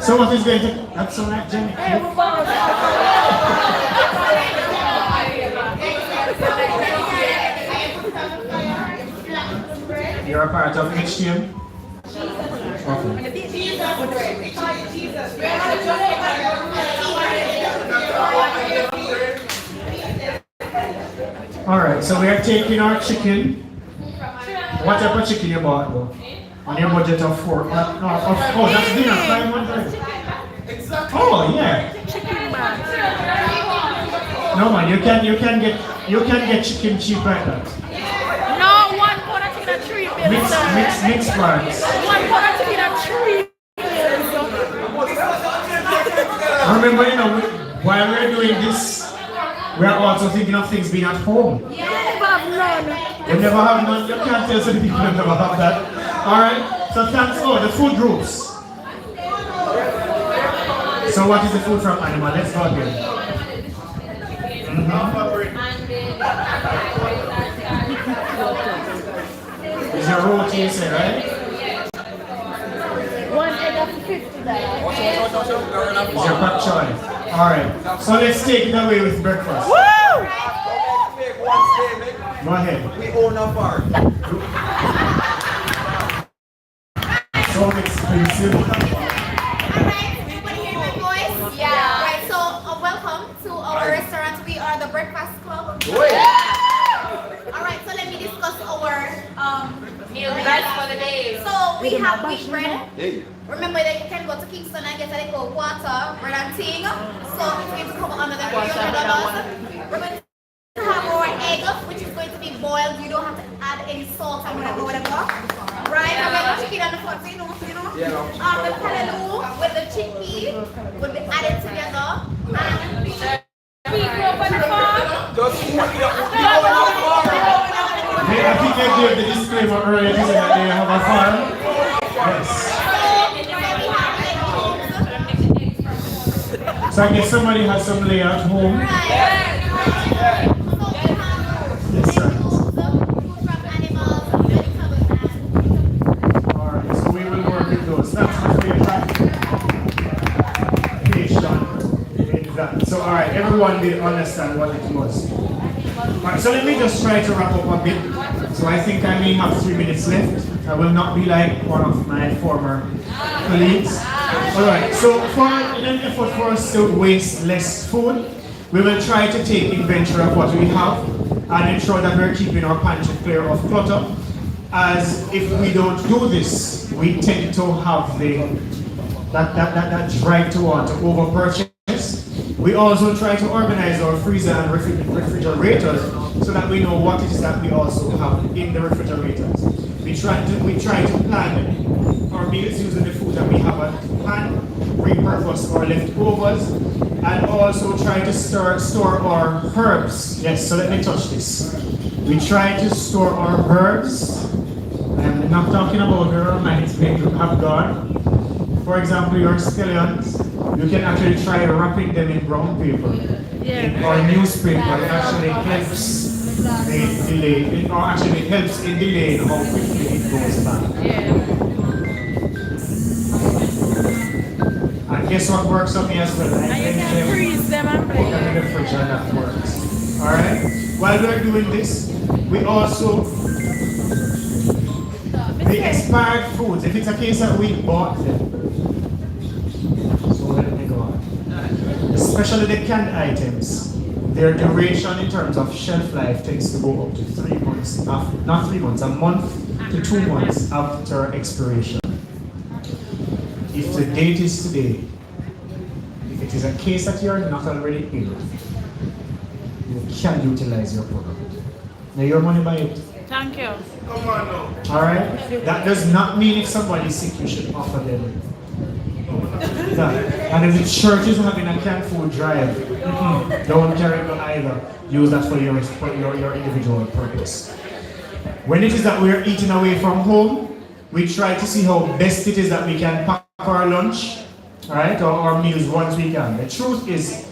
So what is going to... That's so right, Jenny. You're a part of which team? Okay. Alright, so we are taking our chicken. What type of chicken you bought though? On your budget of 4. No, that's dinner, 500. Oh yeah. No man, you can get chicken cheap like that. No, one pound of chicken at 3 bills. Mixed parts. One pound of chicken at 3 bills. Remember, while we're doing this, we are also thinking of things being at home. You never have none. You can't tell some people you never have that. Alright, so thanks. Oh, the food groups. So what is the food from animal? Let's go again. Is your roti, you say, right? one egg up to $50. Is your pak choy? Alright, so let's take it away with breakfast. Woo! Go ahead. We own a bar. So expensive. Alright, everybody hear my voice? Yeah. Right, so welcome to our restaurant. We are the Breakfast Club. Alright, so let me discuss our Meal plans for the day. So we have wheat bread. Remember that you can go to Kingston and get a little water, bread and thing. So it's going to come under the $300. We're going to have our egg, which is going to be boiled. You don't have to add any salt and whatever. Right? We're going to chicken on the front, you know. Yeah, no. The callaloo with the chickpea would be added together. And We grew up on the farm. Just smoke it up. I think I gave the disclaimer earlier to say that they have a farm. Yes. So I guess somebody has some layer at home. right. Yes, sir. Food from animals, vegetables, and Alright, so we will work with those. That's my favorite patient in that. So alright, everyone will understand what it was. Alright, so let me just try to wrap up a bit. So I think I may have 3 minutes left. I will not be like one of my former colleagues. Alright, so in an effort for us to waste less food, we will try to take inventory of what we have and ensure that we're keeping our pantry clear of clutter. As if we don't do this, we tend to have that drive to want to over-purchase. We also try to organize our freezer and refrigerators so that we know what it is that we also have in the refrigerators. We try to plan our meals using the food that we have at hand, repurpose our leftovers, and also try to store our herbs. Yes, so let me touch this. We try to store our herbs. I'm not talking about where our minds may have gone. For example, your scallions, you can actually try wrapping them in brown paper or newspaper. It actually helps it helps in delaying how quickly it goes back. And guess what works on me as well? I And you can freeze them and put them in play. the fridge and that works. Alright? While we're doing this, we also the expired foods, if it's a case that we bought them. So let me go on. Especially the canned items, their duration in terms of shelf life tends to go up to 3 months, not 3 months, a month to 2 months after expiration. If the date is today, if it is a case that you are not already ill, you can utilize your product. Now your money buy it. Thank you. Come on now. Alright? That does not mean if somebody is sick, you should offer them that. And if the church is having a canned food drive, don't carry it either. Use that for your individual purpose. When it is that we are eating away from home, we try to see how best it is that we can pack our lunch, alright, or our meals once we can. The truth is,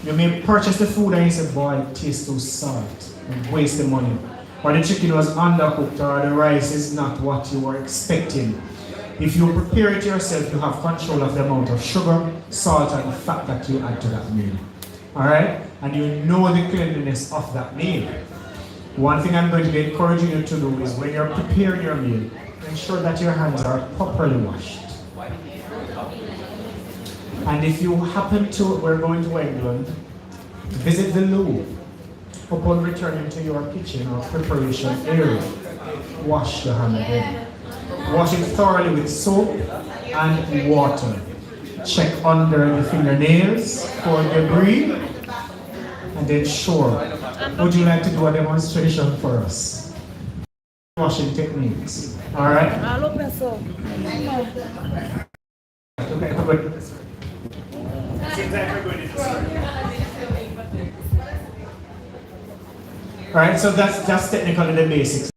you may purchase the food and you say, boy, it tastes too salt, and waste the money. Or the chicken was undercooked, or the rice is not what you were expecting. If you prepare it yourself, you have control of the amount of sugar, salt, and fat that you add to that meal. Alright? And you know the cleanliness of that meal. One thing I'm going to be encouraging you to do is when you're preparing your meal, ensure that your hands are properly washed. And if you happen to, we're going to England, visit the Louvre. Upon returning to your kitchen or preparation area, wash your hand again. Wash it thoroughly with soap and water. Check under the fingernails for debris. And then sure, would you like to do a demonstration for us? Washing techniques. Alright? I love that so. Okay, good. Seems like we're going to Alright, so that's technically the basics.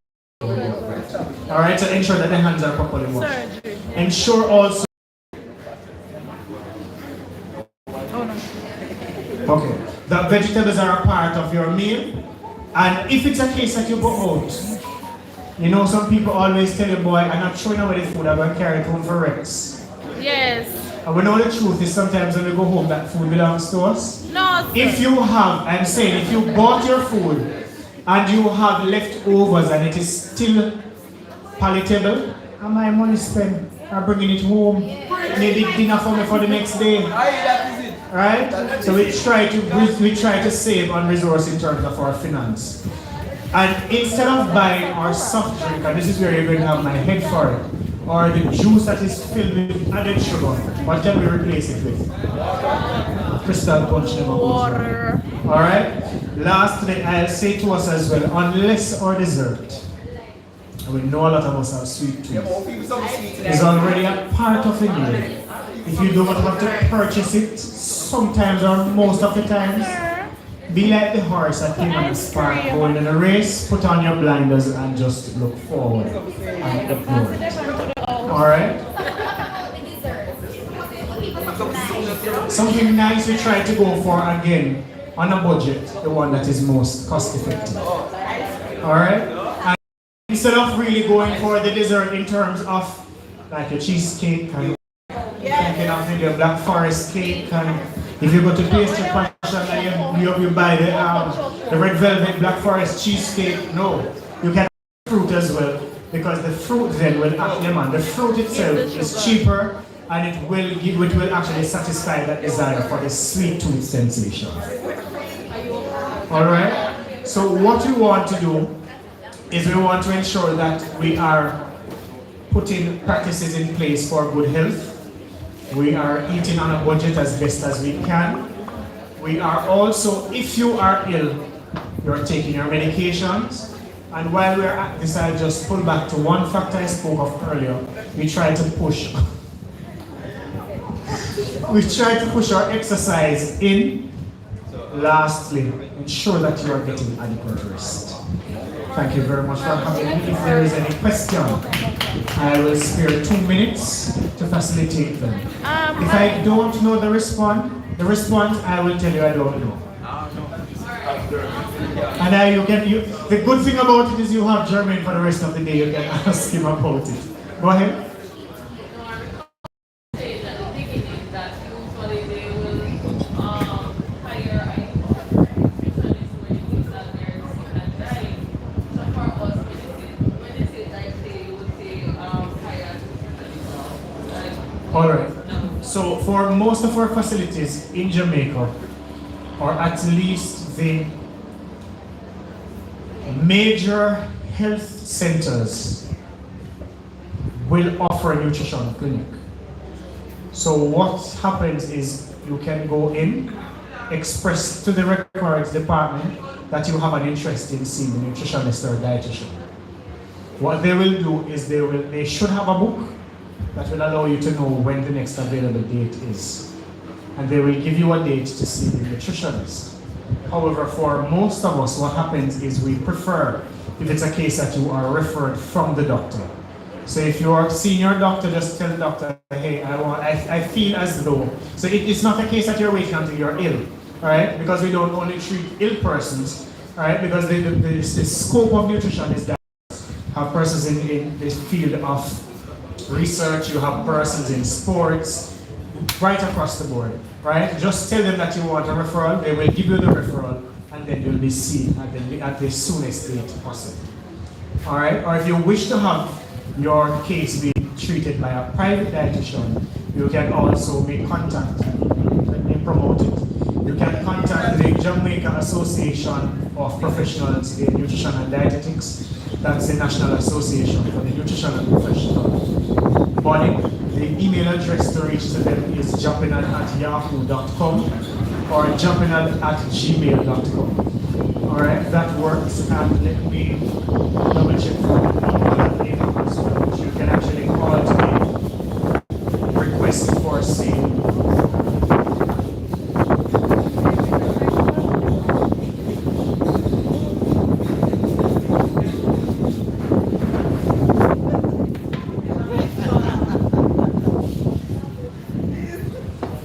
Alright, so ensure that the hands are properly washed. Ensure also. Okay, that vegetables are a part of your meal. And if it's a case that you go out, you know, some people always tell you, boy, I'm not throwing away the food, I'm going to carry it home for Rex. Yes. And we know the truth is sometimes when we go home, that food belongs to us. No. If you have, I'm saying, if you bought your food and you have leftovers and it is still palatable, and my money spent, I'm bringing it home. Maybe dinner for me for the next day. Right? So we try to save on resource in terms of our finance. And instead of buying our soft drink, and this is where you're going to have my head for it, or the juice that is filled with added sugar, what can we replace it with? Crystal punch never goes wrong. Water. Alright? Lastly, I'll say to us as well, unless our dessert, And we know a lot of us have sweet Yeah, tooth. but people some sweet It's already a part of you. If you don't have to purchase it, sometimes or most of the times, be like the horse that came on the spark going in a race, put on your blinders and just look forward and ignore it. Alright? Something nice we try to go for again on a budget, the one that is most cost effective. Alright? And instead of really going for the dessert in terms of like a cheesecake and thinking of maybe a Black Forest cake, and if you go to Pastry Passion and you buy the red velvet Black Forest cheesecake, no. You can have fruit as well, because the fruit then will actually, the fruit itself is cheaper and it will actually satisfy that desire for the sweet tooth sensation. Alright? So what we want to do is we want to ensure that we are putting practices in place for good health. We are eating on a budget as best as we can. We are also, if you are ill, you're taking your medications. And while we're at this, I'll just pull back to one factor I spoke of earlier. We try to push our exercise in. Lastly, ensure that you are getting adequate rest. Thank you very much for having me. If there is any question, I will spare 2 minutes to facilitate them. If I don't know the response, I will tell you I don't know. And the good thing about it is you have Jermaine for the rest of the day. You can ask him about it. Go ahead. Alright, so for most of our facilities in Jamaica, or at least the major health centers, will offer a nutrition clinic. So what happens is you can go in, express to the records department that you have an interest in seeing the nutritionist or dietitian. What they will do is they should have a book that will allow you to know when the next available date is. And they will give you a date to see the nutritionist. However, for most of us, what happens is we prefer, if it's a case that you are referred from the doctor. So if you are seeing your doctor, just tell the doctor, hey, I feel as though. So it's not a case that you're waiting until you're ill, all right? Because we don't only treat ill persons, all right? Because the scope of nutrition is that you have persons in the field of research, you have persons in sports, right across the board, right? Just tell them that you want a referral, they will give you the referral, and then you'll be seen at the soonest date possible. All right? Or if you wish to have your case being treated by a private dietitian, you can also make contact. Let me promote it. You can contact the Jamaica Association of Professionals in Nutrition and Dietetics. That's the National Association for the Nutrition and Professional Body. The email address to reach to them is jumpinal@yahoo.com or jumpinal@gmail.com. Alright, that works. And let me double check for the email as well, which you can actually call to request for seeing.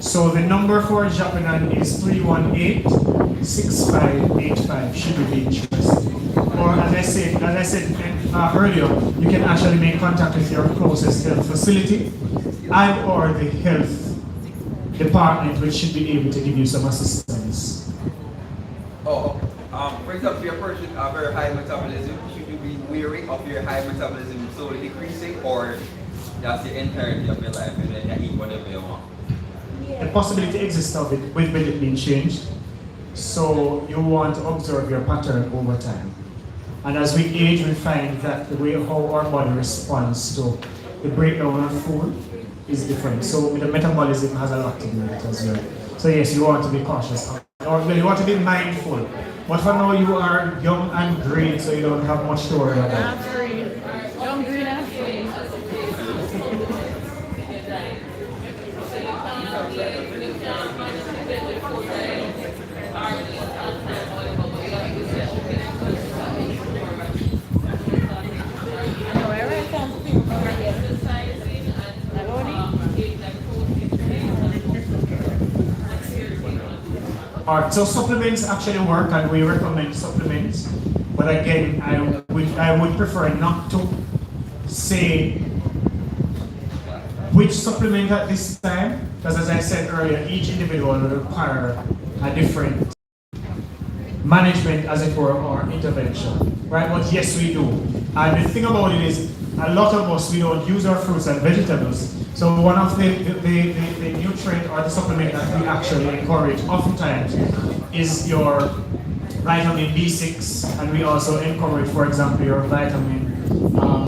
So the number for Japanan is 318-6585 should you be interested. Or as I said earlier, you can actually make contact with your closest health facility and or the health department, which should be able to give you some assistance. For example, your person have very high metabolism, should you be wary of your high metabolism slowly decreasing, or that's the entirety of your life and then you eat whatever you want? The possibility exists of it with it being changed. So you want to observe your pattern over time. And as we age, we find that the way how our body responds to the breakdown of food is different. So the metabolism has a lot to do with it as well. So yes, you want to be cautious. Or well, you want to be mindful. But for now, you are young and great, so you don't have much to worry about. Alright, so supplements actually work and we recommend supplements. But again, I would prefer not to say which supplement at this time, because as I said earlier, each individual will require a different management, as it were, or intervention, right? But yes, we do. And the thing about it is, a lot of us, we don't use our fruits and vegetables. So one of the nutrient or the supplement that we actually encourage oftentimes is your vitamin B6, and we also encourage, for example, your vitamin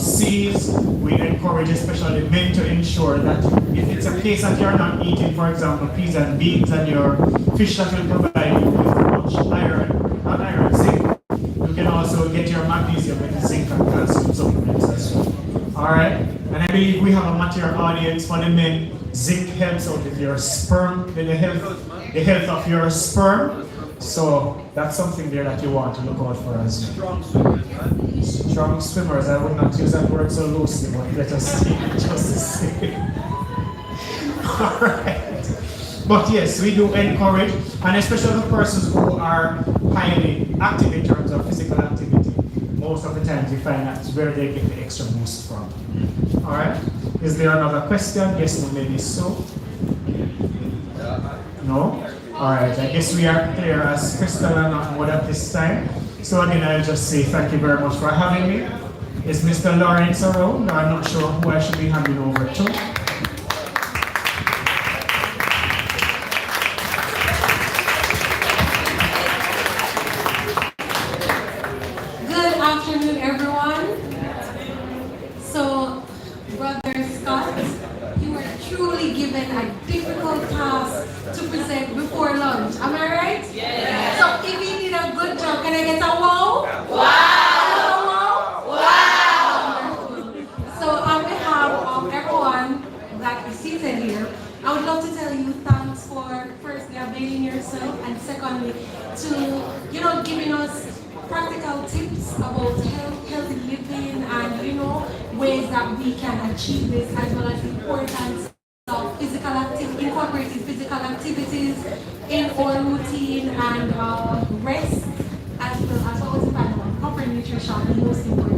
C's. We encourage especially men to ensure that if it's a case that you're not eating, for example, peas and beans and your fish that will provide you with much iron, not iron, zinc, you can also get your magnesium with zinc and calcium supplements as well. Alright? And I believe we have a mature audience for the men. Zinc helps out with your sperm, the health of your sperm. So that's something there that you want to look out for as well. Strong swimmers, I would not use that word so loosely, but let us see just to see. Alright. But yes, we do encourage, and especially the persons who are highly active in terms of physical activity. Most of the times we find that's where they get the extra boost from. Alright. Is there another question? Yes, no, maybe so. No? Alright, I guess we are clear as crystal and not more at this time. So again, I'll just say thank you very much for having me. Is Mr. Lawrence around? I'm not sure who I should be handing over to. Good afternoon, everyone. So, Brother Scott, you were truly given a difficult task to present before lunch. Am I right? Yes. So, if you did a good job, can I get a wow? Wow! Wow! So, on behalf of everyone that is seated here, I would love to tell you thanks for firstly availing yourself, and secondly to giving us practical tips about healthy living and ways that we can achieve this, as well as the importance of incorporating physical activities in our routine and rest, as well as what was the final one? Proper nutrition, the most important.